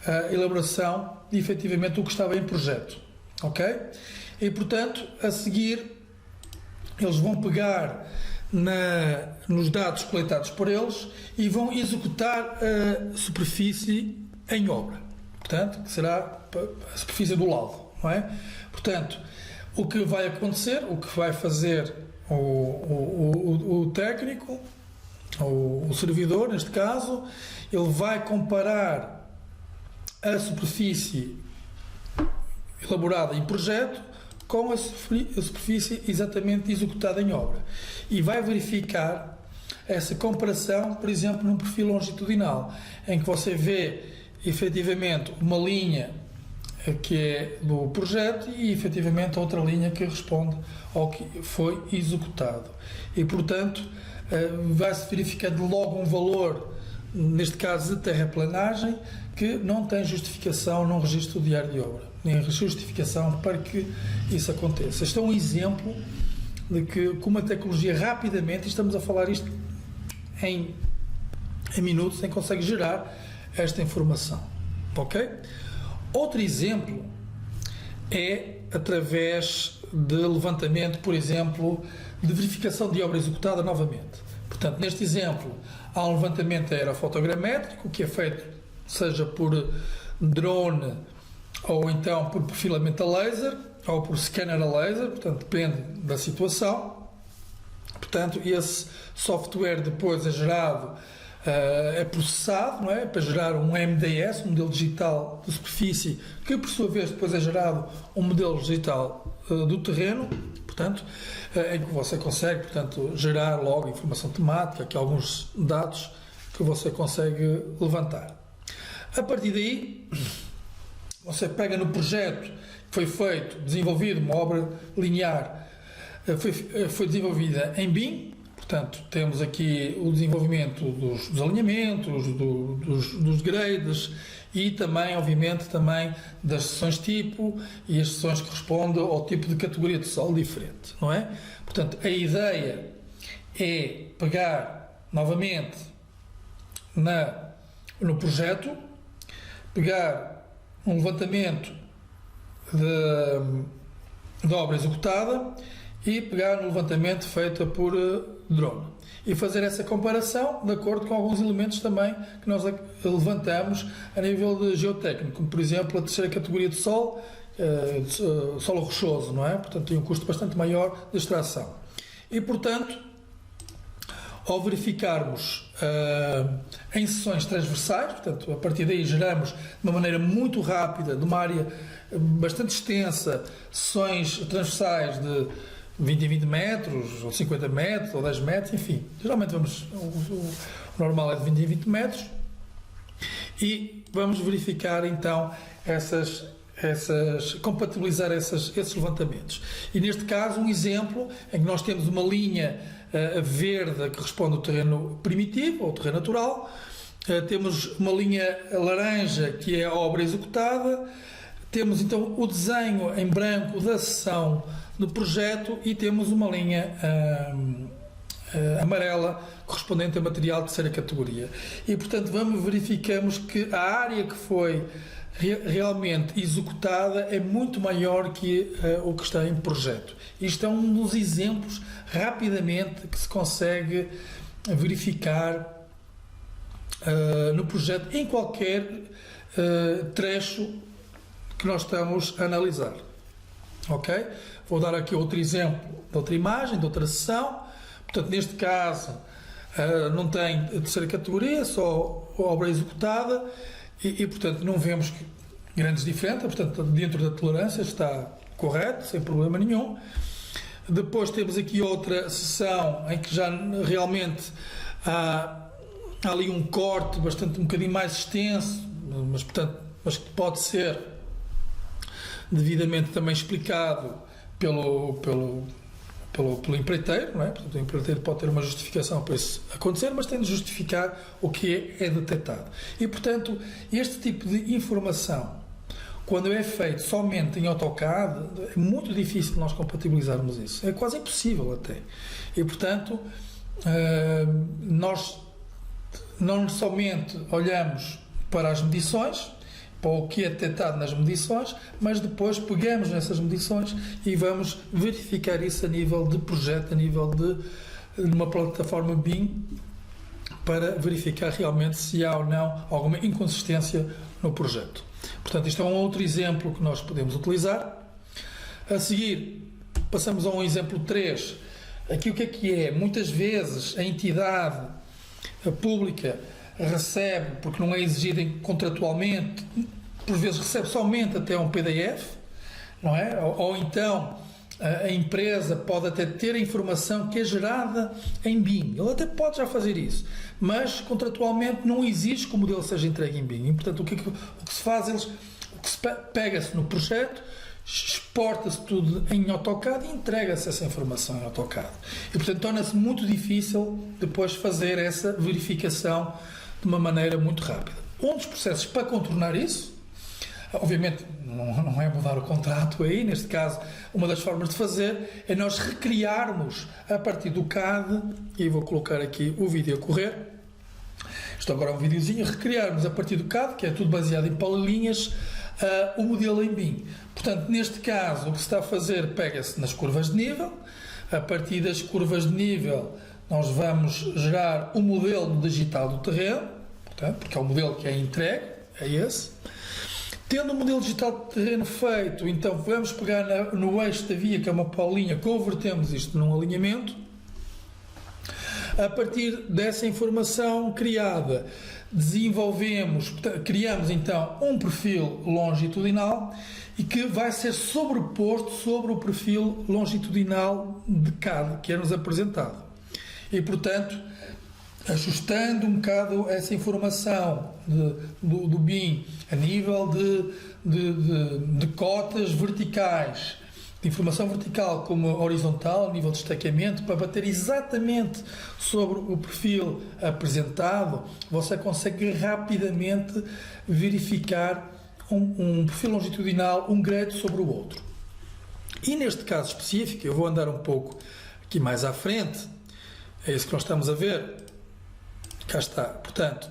a elaboração de efetivamente o que estava em projeto. Ok? E, portanto, a seguir, eles vão pegar nos dados coletados por eles e vão executar a superfície em obra, portanto, que será a superfície do laudo, não é? Portanto, o que vai acontecer, o que vai fazer o técnico, o servidor, neste caso, ele vai comparar a superfície elaborada em projeto com a superfície exatamente executada em obra. E vai verificar essa comparação, por exemplo, num perfil longitudinal, em que você vê efetivamente uma linha que é do projeto e efetivamente outra linha que responde ao que foi executado. E, portanto, vai-se verificando logo um valor, neste caso de terraplanagem, que não tem justificação no registro diário de obra, nem justificação para que isso aconteça. Este é um exemplo de que, com uma tecnologia rapidamente, e estamos a falar isto em minutos, em que consegue gerar esta informação. Ok? Outro exemplo é através de levantamento, por exemplo, de verificação de obra executada novamente. Portanto, neste exemplo, há um levantamento aerofotogramétrico que é feito, seja por drone ou então por perfilamento a laser ou por scanner a laser, portanto, depende da situação. Portanto, esse software depois é gerado, é processado, não é? Para gerar um MDS, um modelo digital de superfície, que por sua vez depois é gerado um modelo digital do terreno, portanto, em que você consegue, portanto, gerar logo informação temática, aqui alguns dados que você consegue levantar. A partir daí, você pega no projeto que foi feito, desenvolvido, uma obra linear, foi desenvolvida em BIM. Portanto, temos aqui o desenvolvimento dos alinhamentos, dos grades e também, obviamente, também das seções tipo e as seções que correspondem ao tipo de categoria de solo diferente, não é? Portanto, a ideia é pegar novamente no projeto, pegar um levantamento de obra executada e pegar no levantamento feito por drone e fazer essa comparação de acordo com alguns elementos também que nós levantamos a nível de geotécnico, como por exemplo a terceira categoria de solo, solo rochoso, não é? Portanto, tem um custo bastante maior de extração. E, portanto, ao verificarmos em sessões transversais, portanto, a partir daí geramos de uma maneira muito rápida, de uma área bastante extensa, sessões transversais de 20 em 20 metros, ou 50 metros, ou 10 metros, enfim. Geralmente o normal é de 20 em 20 metros. E vamos verificar então compatibilizar esses levantamentos. E neste caso, um exemplo em que nós temos uma linha verde que corresponde ao terreno primitivo, ou terreno natural. Temos uma linha laranja que é a obra executada. Temos então o desenho em branco da seção do projeto e temos uma linha amarela correspondente a material de terceira categoria. E, portanto, verificamos que a área que foi realmente executada é muito maior que o que está em projeto. Isto é um dos exemplos, rapidamente, que se consegue verificar no projeto, em qualquer trecho que nós estamos a analisar. Ok? Vou dar aqui outro exemplo de outra imagem, de outra sessão. Portanto, neste caso, não tem terceira categoria, só obra executada e, portanto, não vemos grandes diferenças. Portanto, dentro da tolerância está correto, sem problema nenhum. Depois temos aqui outra sessão em que já realmente há ali um corte um bocadinho mais extenso, mas que pode ser devidamente também explicado pelo empreiteiro, não é? Portanto, o empreiteiro pode ter uma justificação para isso acontecer, mas tem de justificar o que é detectado. E, portanto, este tipo de informação, quando é feito somente em AutoCAD, é muito difícil nós compatibilizarmos isso. É quase impossível até. E, portanto, nós não somente olhamos para as medições, para o que é detectado nas medições, mas depois pegamos nessas medições e vamos verificar isso a nível de projeto, a nível de uma plataforma BIM, para verificar realmente se há ou não alguma inconsistência no projeto. Portanto, isto é um outro exemplo que nós podemos utilizar. A seguir, passamos a um exemplo 3. Aqui o que é? Muitas vezes a entidade pública recebe, porque não é exigido contratualmente, por vezes recebe somente até um PDF, não é? Ou então a empresa pode até ter a informação que é gerada em BIM. Ele até pode já fazer isso, mas contratualmente não exige que o modelo seja entregue em BIM. E, portanto, o que se faz, pega-se no projeto, exporta-se tudo em AutoCAD e entrega-se essa informação em AutoCAD. E, portanto, torna-se muito difícil depois fazer essa verificação de uma maneira muito rápida. Um dos processos para contornar isso, obviamente não é mudar o contrato aí, neste caso, uma das formas de fazer é nós recriarmos a partir do CAD, e vou colocar aqui o vídeo a correr, isto agora é um videozinho, recriarmos a partir do CAD, que é tudo baseado em polilinhas, o modelo em BIM. Portanto, neste caso, o que se está a fazer, pega-se nas curvas de nível, a partir das curvas de nível nós vamos gerar o modelo digital do terreno, portanto, porque é o modelo que é entregue, é esse. Tendo o modelo digital do terreno feito, então vamos pegar no eixo da via, que é uma paulinha, convertemos isto num alinhamento. A partir dessa informação criada, criamos então um perfil longitudinal e que vai ser sobreposto sobre o perfil longitudinal de CAD que é-nos apresentado. E, portanto, ajustando um bocado essa informação do BIM a nível de cotas verticais, de informação vertical como horizontal, a nível de destacamento, para bater exatamente sobre o perfil apresentado, você consegue rapidamente verificar um perfil longitudinal, um grade sobre o outro. E neste caso específico, eu vou andar um pouco aqui mais à frente, é isso que nós estamos a ver, cá está, portanto,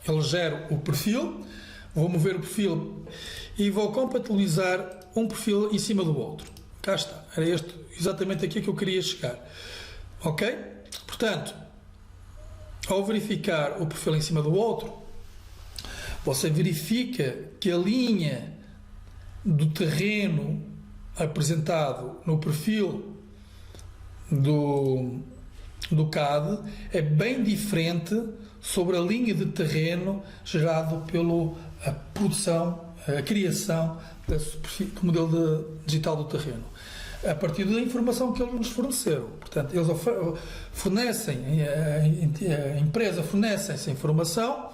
ele gera o perfil, vou mover o perfil e vou compatibilizar um perfil em cima do outro. Cá está, era exatamente aqui que eu queria chegar. Ok? Portanto, ao verificar o perfil em cima do outro, você verifica que a linha do terreno apresentado no perfil do CAD é bem diferente sobre a linha de terreno gerado pela produção, a criação do modelo digital do terreno, a partir da informação que eles nos forneceram. Portanto, eles fornecem, a empresa fornece essa informação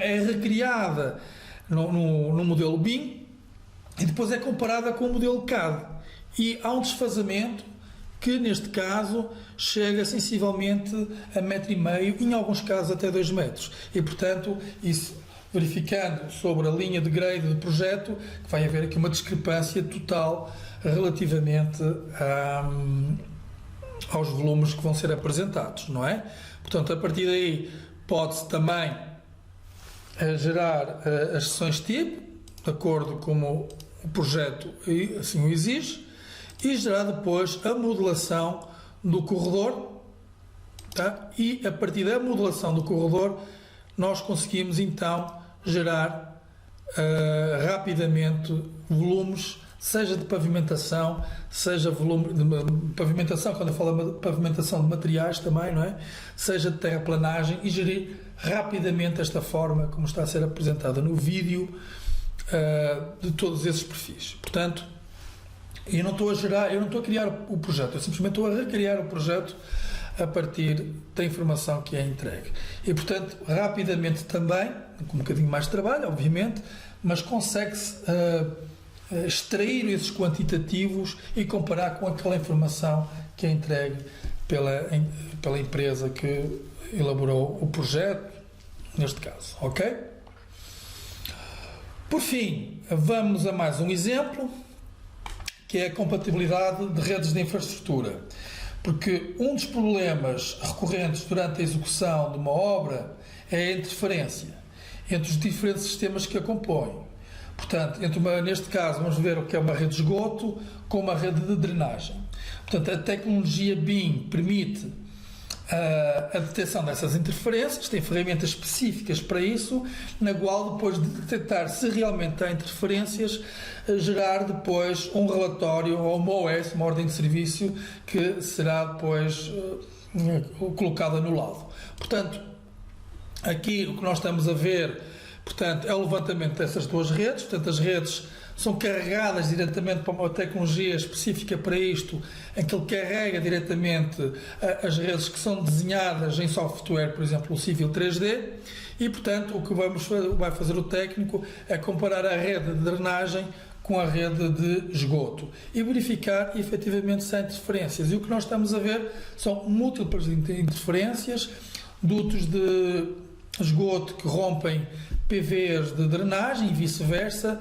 é recriada no modelo BIM e depois é comparada com o modelo CAD. E há um desfazamento que, neste caso, chega sensivelmente a 1,5 m, em alguns casos até 2 metros. E, portanto, isso, verificando sobre a linha de grade do projeto, vai haver aqui uma discrepância total relativamente aos volumes que vão ser apresentados, não é? Portanto, a partir daí pode-se também gerar as seções tipo, de acordo com o projeto assim o exige, e gerar depois a modelação do corredor, tá? E a partir da modelação do corredor nós conseguimos então gerar rapidamente volumes, seja de pavimentação, seja volume de pavimentação, quando eu falo de pavimentação de materiais também, não é? Seja de terraplanagem, e gerir rapidamente esta forma como está a ser apresentada no vídeo de todos esses perfis. Portanto, eu não estou a criar o projeto, eu simplesmente estou a recriar o projeto a partir da informação que é entregue. E, portanto, rapidamente também, com um bocadinho mais de trabalho, obviamente, mas consegue-se extrair esses quantitativos e comparar com aquela informação que é entregue pela empresa que elaborou o projeto, neste caso, ok? Por fim, vamos a mais um exemplo, que é a compatibilidade de redes de infraestrutura. Porque um dos problemas recorrentes durante a execução de uma obra é a interferência entre os diferentes sistemas que a compõem. Portanto, neste caso, vamos ver o que é uma rede de esgoto com uma rede de drenagem. Portanto, a tecnologia BIM permite a detecção dessas interferências, tem ferramentas específicas para isso, na qual, depois de detectar se realmente há interferências, gerar depois um relatório ou uma OS, uma ordem de serviço, que será depois colocada no laudo. Portanto, aqui o que nós estamos a ver Portanto, é o levantamento dessas duas redes. Portanto, as redes são carregadas diretamente para uma tecnologia específica para isto, em que ele carrega diretamente as redes que são desenhadas em software, por exemplo, o Civil 3D, e, portanto, o que vai fazer o técnico é comparar a rede de drenagem com a rede de esgoto e verificar efetivamente se há interferências. E o que nós estamos a ver são múltiplas interferências, dutos de esgoto que rompem PVs de drenagem e vice-versa,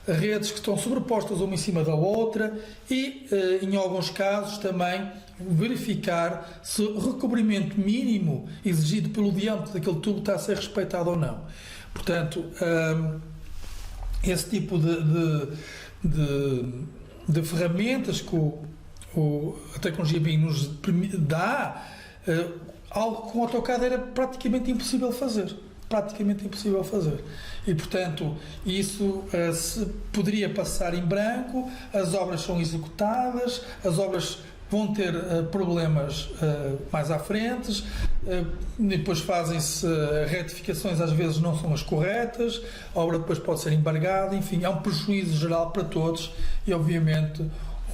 redes que estão sobrepostas uma em cima da outra e, em alguns casos, também verificar se o recobrimento mínimo exigido pelo diâmetro daquele tubo está a ser respeitado ou não. Portanto, esse tipo de ferramentas que a tecnologia BIM nos dá, algo que com o AutoCAD era praticamente impossível fazer. E, portanto, isso se poderia passar em branco, as obras são executadas, as obras vão ter problemas mais à frente, depois fazem-se retificações, às vezes não são as corretas, a obra depois pode ser embargada, enfim, é um prejuízo geral para todos e, obviamente,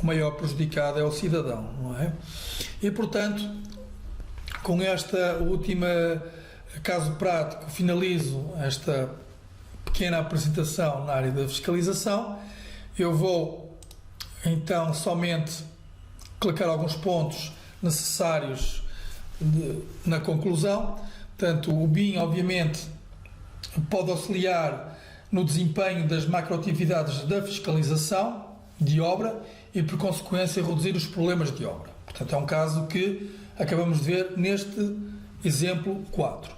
o maior prejudicado é o cidadão, não é? E, portanto, com esta última caso prático, finalizo esta pequena apresentação na área da fiscalização. Eu vou, então, somente colocar alguns pontos necessários na conclusão. Portanto, o BIM, obviamente, pode auxiliar no desempenho das macroatividades da fiscalização de obra e, por consequência, reduzir os problemas de obra. Portanto, é um caso que acabamos de ver neste exemplo 4.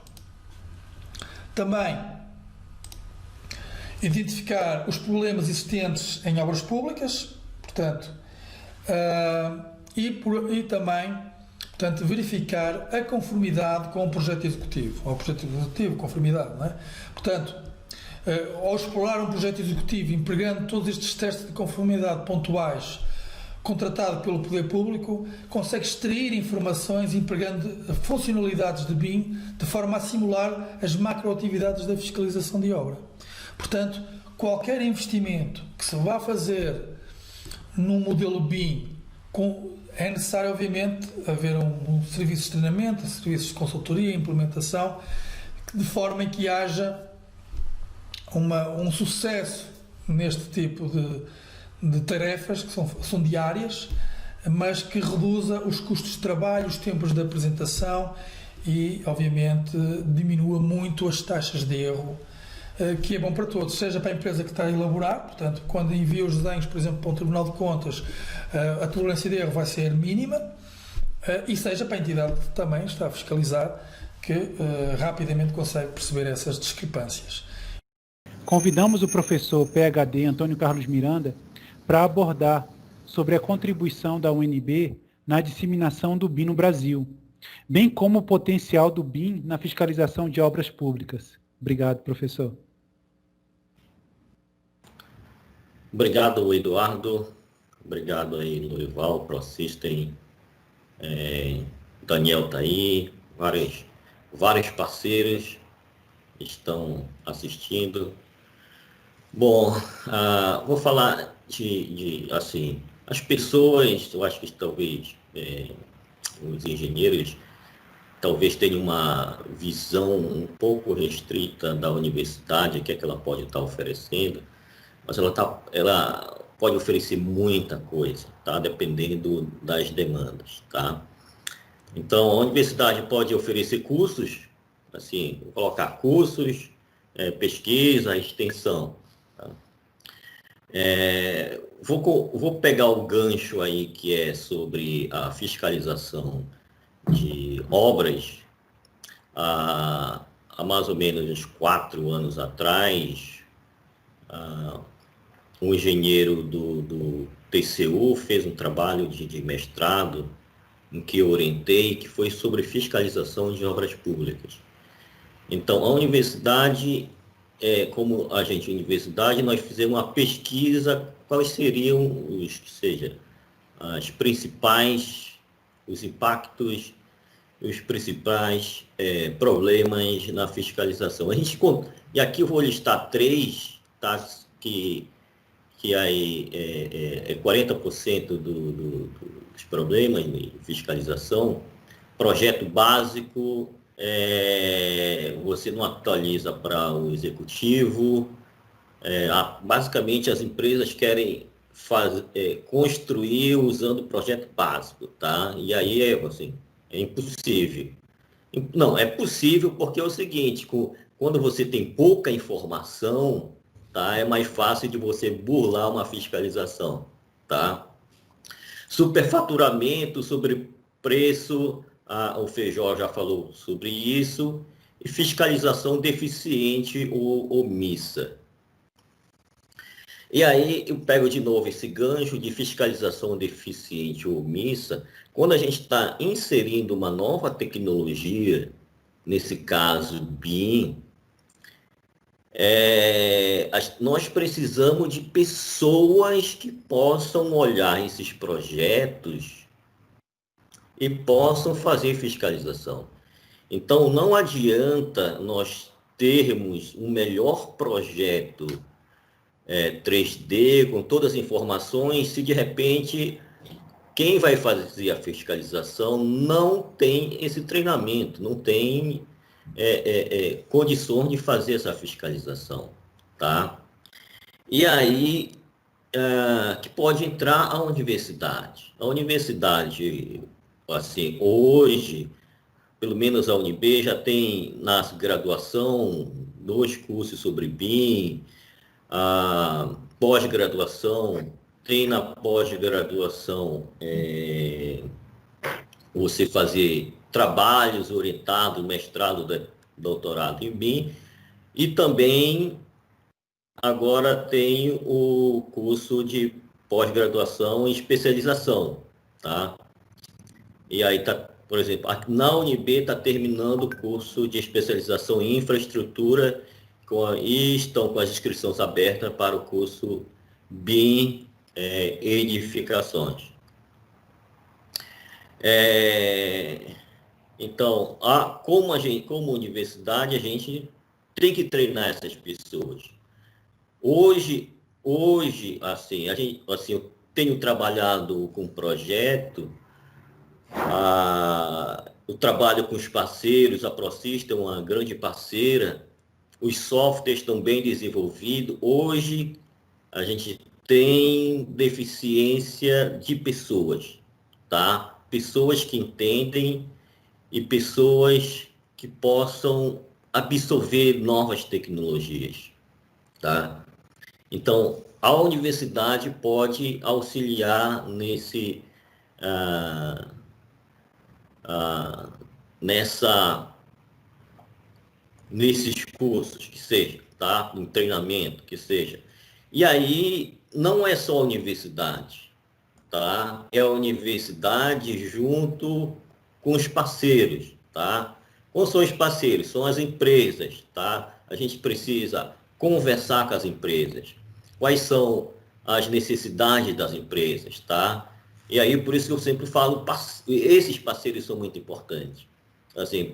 Também identificar os problemas existentes em obras públicas, portanto, e também, portanto, verificar a conformidade com o projeto executivo, ou o projeto executivo, conformidade, não é? Portanto, ao explorar um projeto executivo, empregando todos estes testes de conformidade pontuais, contratado pelo poder público, consegue extrair informações empregando funcionalidades de BIM de forma a simular as macroatividades da fiscalização de obra. Portanto, qualquer investimento que se vá fazer num modelo BIM, é necessário, obviamente, haver um serviço de treinamento, serviços de consultoria, implementação, de forma em que haja um sucesso neste tipo de tarefas que são diárias, mas que reduza os custos de trabalho, os tempos de apresentação e, obviamente, diminua muito as taxas de erro, que é bom para todos, seja para a empresa que está a elaborar, portanto, quando envia os desenhos, por exemplo, para um Tribunal de Contas, a tolerância de erro vai ser mínima, e seja para a entidade que também está a fiscalizar, que rapidamente consegue perceber essas discrepâncias. Convidamos o professor PhD Antônio Carlos Miranda para abordar sobre a contribuição da UNB na disseminação do BIM no Brasil, bem como o potencial do BIM na fiscalização de obras públicas. Obrigado, professor. Obrigado, Eduardo. Obrigado aí, Loival, ProSystem, Daniel está aí, vários parceiros estão assistindo. Bom, vou falar assim, as pessoas, eu acho que talvez os engenheiros talvez tenham uma visão um pouco restrita da universidade, que é que ela pode estar oferecendo, mas ela pode oferecer muita coisa, tá? Dependendo das demandas, tá? Então, a universidade pode oferecer cursos, assim, vou colocar cursos, pesquisa, extensão. Tá? Vou pegar o gancho aí que é sobre a fiscalização de obras. Há mais ou menos uns 4 anos atrás, um engenheiro do TCU fez um trabalho de mestrado em que eu orientei, que foi sobre fiscalização de obras públicas. Então, a universidade, como agente de universidade, nós fizemos uma pesquisa quais seriam os impactos os principais problemas na fiscalização. E aqui eu vou listar 3, tá, que aí é 40% dos problemas de fiscalização. Projeto básico, você não atualiza para o executivo. Basicamente, as empresas querem construir usando projeto básico, tá? E aí é impossível. Não, é possível porque é o seguinte, quando você tem pouca informação, tá? É mais fácil de você burlar uma fiscalização, tá? Superfaturamento, sobrepreço, o Feijó já falou sobre isso, e fiscalização deficiente ou omissa. E aí eu pego de novo esse gancho de fiscalização deficiente ou omissa, quando a gente está inserindo uma nova tecnologia, nesse caso BIM, nós precisamos de pessoas que possam olhar esses projetos e possam fazer fiscalização. Então, não adianta nós termos um melhor projeto 3D, com todas as informações, se de repente quem vai fazer a fiscalização não tem esse treinamento, não tem condições de fazer essa fiscalização, tá? E aí que pode entrar a universidade. A universidade, assim, hoje, pelo menos a UNB, já tem na graduação 2 cursos sobre BIM, a pós-graduação, tem na pós-graduação você fazer trabalhos orientados, mestrado, doutorado em BIM, e também agora tem o curso de pós-graduação e especialização, tá? E aí tá, por exemplo, na UNB está terminando o curso de especialização em infraestrutura e estão com as inscrições abertas para o curso BIM Edificações. Então, como universidade, a gente tem que treinar essas pessoas. Hoje assim, eu tenho trabalhado com projeto, eu trabalho com os parceiros, a Procista é uma grande parceira, os softwares estão bem desenvolvidos. Hoje, a gente tem deficiência de pessoas, tá? Pessoas que entendem e pessoas que possam absorver novas tecnologias, tá? Então, a universidade pode auxiliar nesses cursos, que seja, tá? Um treinamento, que seja. E aí, não é só a universidade, tá? É a universidade junto com os parceiros, tá? Qual são os parceiros? São as empresas, tá? A gente precisa conversar com as empresas. Quais são as necessidades das empresas, tá? E aí, por isso que eu sempre falo, esses parceiros são muito importantes. Assim,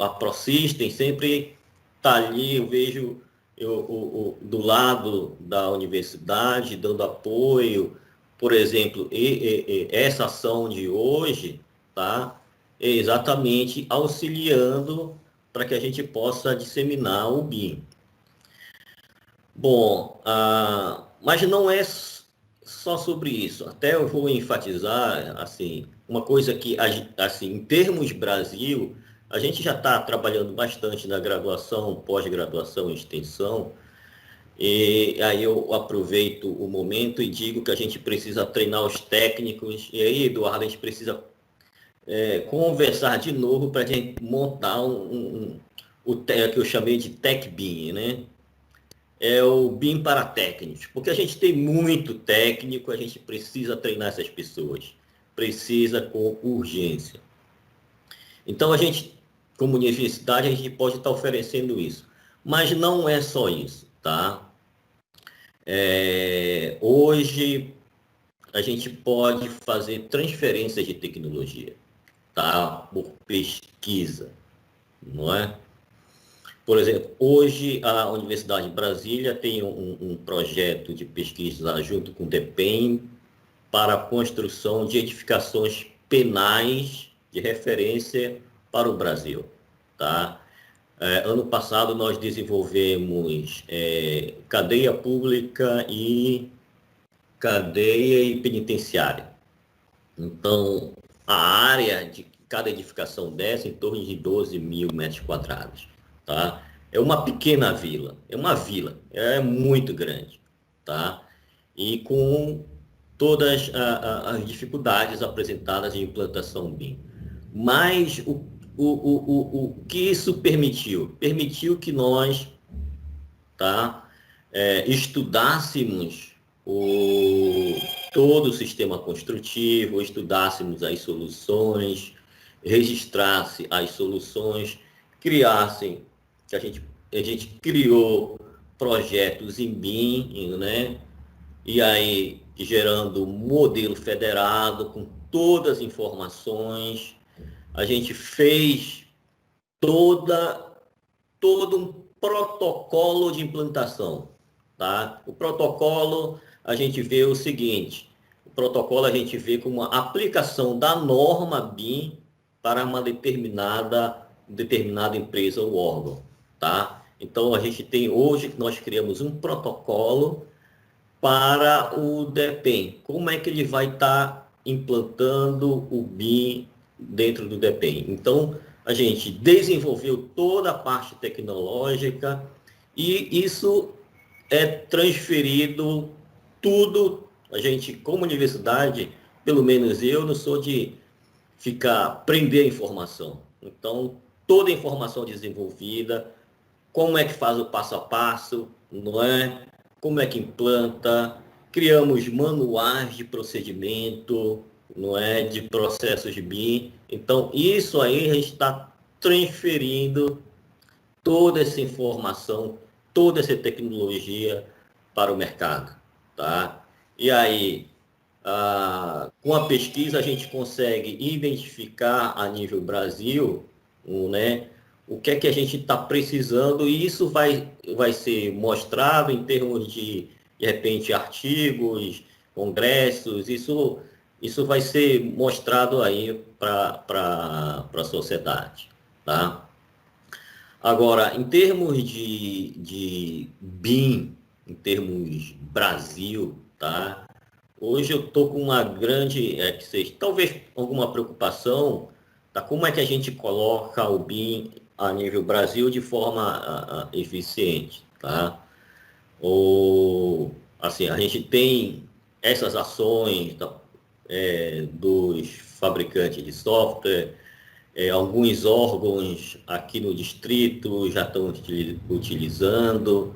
a ProSystem sempre está ali, eu vejo do lado da universidade, dando apoio. Por exemplo, essa ação de hoje, tá? É exatamente auxiliando para que a gente possa disseminar o BIM. Bom, mas não é só sobre isso. Até eu vou enfatizar, assim, uma coisa que, assim, em termos Brasil, a gente já está trabalhando bastante na graduação, pós-graduação e extensão, e aí eu aproveito o momento e digo que a gente precisa treinar os técnicos, e aí, Eduardo, a gente precisa conversar de novo para a gente montar o que eu chamei de Tech BIM, né? É o BIM para técnicos, porque a gente tem muito técnico, a gente precisa treinar essas pessoas, precisa com urgência. Então, a gente, como universidade, a gente pode estar oferecendo isso, mas não é só isso, tá? Hoje, a gente pode fazer transferência de tecnologia, tá? Por pesquisa, não é? Por exemplo, hoje a Universidade de Brasília tem um projeto de pesquisa junto com o DEPEN para a construção de edificações penais de referência para o Brasil, tá? Ano passado nós desenvolvemos cadeia pública e cadeia e penitenciária. Então, a área de cada edificação dessa em torno de 12 mil metros quadrados, tá? É uma pequena vila, é uma vila, é muito grande, tá? E com todas as dificuldades apresentadas em implantação BIM. Mas o que isso permitiu? Permitiu que nós, tá, estudássemos todo o sistema construtivo, estudássemos as soluções, registrasse as soluções, criassem, que a gente criou projetos em BIM, né? E aí gerando modelo federado com todas as informações. A gente fez todo um protocolo de implantação, tá? O protocolo a gente vê o seguinte: o protocolo a gente vê como a aplicação da norma BIM para uma determinada empresa ou órgão, tá? Então a gente tem hoje, nós criamos um protocolo para o DEPEN. Como é que ele vai estar implantando o BIM dentro do DEPEN? Então, a gente desenvolveu toda a parte tecnológica e isso é transferido tudo. A gente, como universidade, pelo menos eu, não sou de prender a informação. Então, toda a informação desenvolvida, como é que faz o passo a passo, não é? Como é que implanta, criamos manuais de procedimento, não é, de processos de BIM. Então, isso aí a gente está transferindo toda essa informação, toda essa tecnologia para o mercado, tá? E aí, com a pesquisa, a gente consegue identificar a nível Brasil, né, o que é que a gente está precisando, e isso vai ser mostrado em termos de repente, artigos, congressos, isso vai ser mostrado aí para a sociedade, tá? Agora, em termos de BIM, em termos Brasil, tá? Hoje eu estou com uma grande, talvez alguma preocupação, tá? Como é que a gente coloca o BIM a nível Brasil de forma eficiente, tá? Assim, a gente tem essas ações dos fabricantes de software, alguns órgãos aqui no distrito já estão utilizando,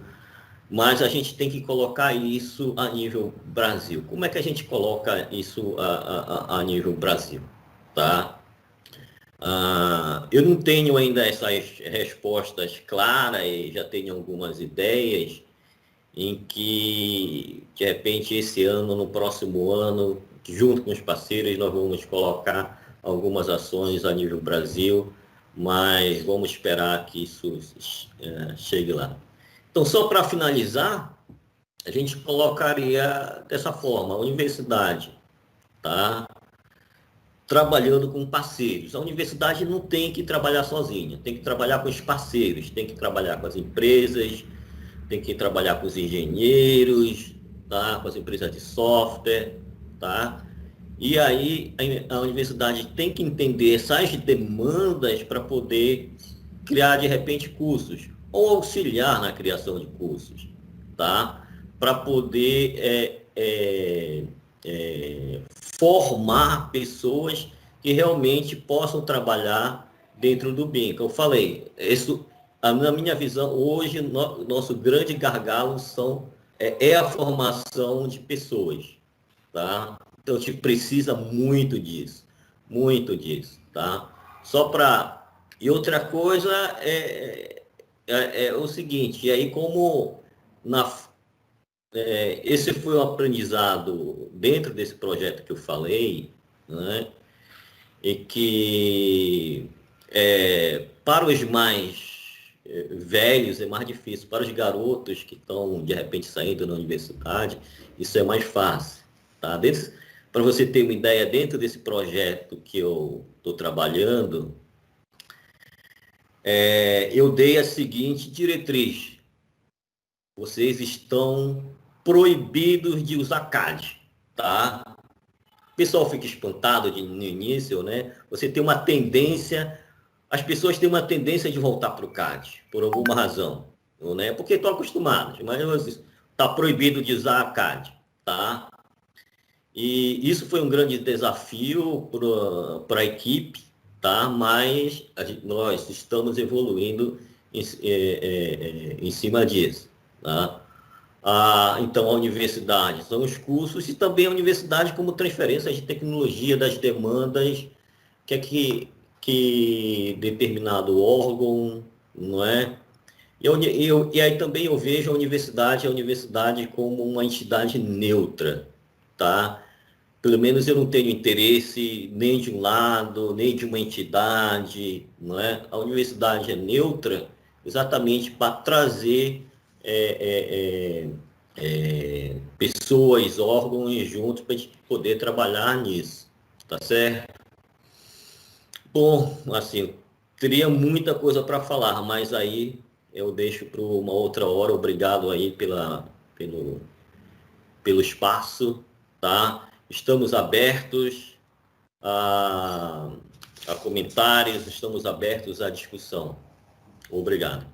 mas a gente tem que colocar isso a nível Brasil. Como é que a gente coloca isso a nível Brasil, tá? Eu não tenho ainda essas respostas claras, e já tenho algumas ideias em que, de repente, esse ano, no próximo ano, junto com os parceiros, nós vamos colocar algumas ações a nível Brasil, mas vamos esperar que isso chegue lá. Então, só para finalizar, a gente colocaria dessa forma: a universidade, tá? Trabalhando com parceiros. A universidade não tem que trabalhar sozinha, tem que trabalhar com os parceiros, tem que trabalhar com as empresas, tem que trabalhar com os engenheiros, tá? Com as empresas de software, tá? E aí a universidade tem que entender essas demandas para poder criar, de repente, cursos, ou auxiliar na criação de cursos, tá? Para poder formar pessoas que realmente possam trabalhar dentro do BIM. Que eu falei, na minha visão, hoje, nosso grande gargalo é a formação de pessoas, tá? Então, a gente precisa muito disso, tá? E outra coisa é o seguinte, e aí como esse foi um aprendizado dentro desse projeto que eu falei, né? e que para os mais velhos é mais difícil, para os garotos que estão de repente saindo da universidade, isso é mais fácil. Tá? Para você ter uma ideia, dentro desse projeto que eu estou trabalhando, eu dei a seguinte diretriz: vocês estão proibidos de usar CAD, tá? O pessoal fica espantado no início, né? Você tem uma tendência, as pessoas têm uma tendência de voltar para o CAD, por alguma razão, né? Porque estão acostumados, mas está proibido de usar CAD, tá? E isso foi um grande desafio para a equipe, tá? Mas nós estamos evoluindo em cima disso, tá? Então, a universidade são os cursos e também a universidade como transferência de tecnologia das demandas que determinado órgão, não é? E aí também eu vejo a universidade como uma entidade neutra, tá? Pelo menos eu não tenho interesse nem de um lado, nem de uma entidade, não é? A universidade é neutra exatamente para trazer pessoas, órgãos juntos para a gente poder trabalhar nisso, tá certo? Bom, assim, teria muita coisa para falar, mas aí eu deixo para uma outra hora. Obrigado aí pelo espaço, tá? Estamos abertos a comentários, estamos abertos à discussão. Obrigado.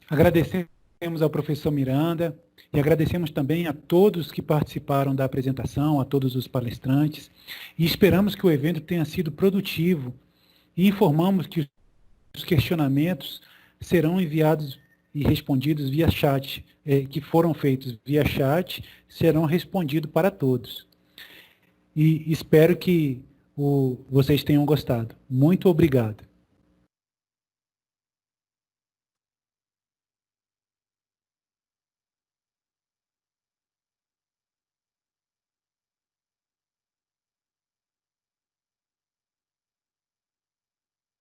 Agradecemos ao professor Miranda e agradecemos também a todos que participaram da apresentação, a todos os palestrantes, e esperamos que o evento tenha sido produtivo e informamos que os questionamentos serão enviados e respondidos via chat, que foram feitos via chat, serão respondidos para todos. E espero que vocês tenham gostado. Muito obrigado.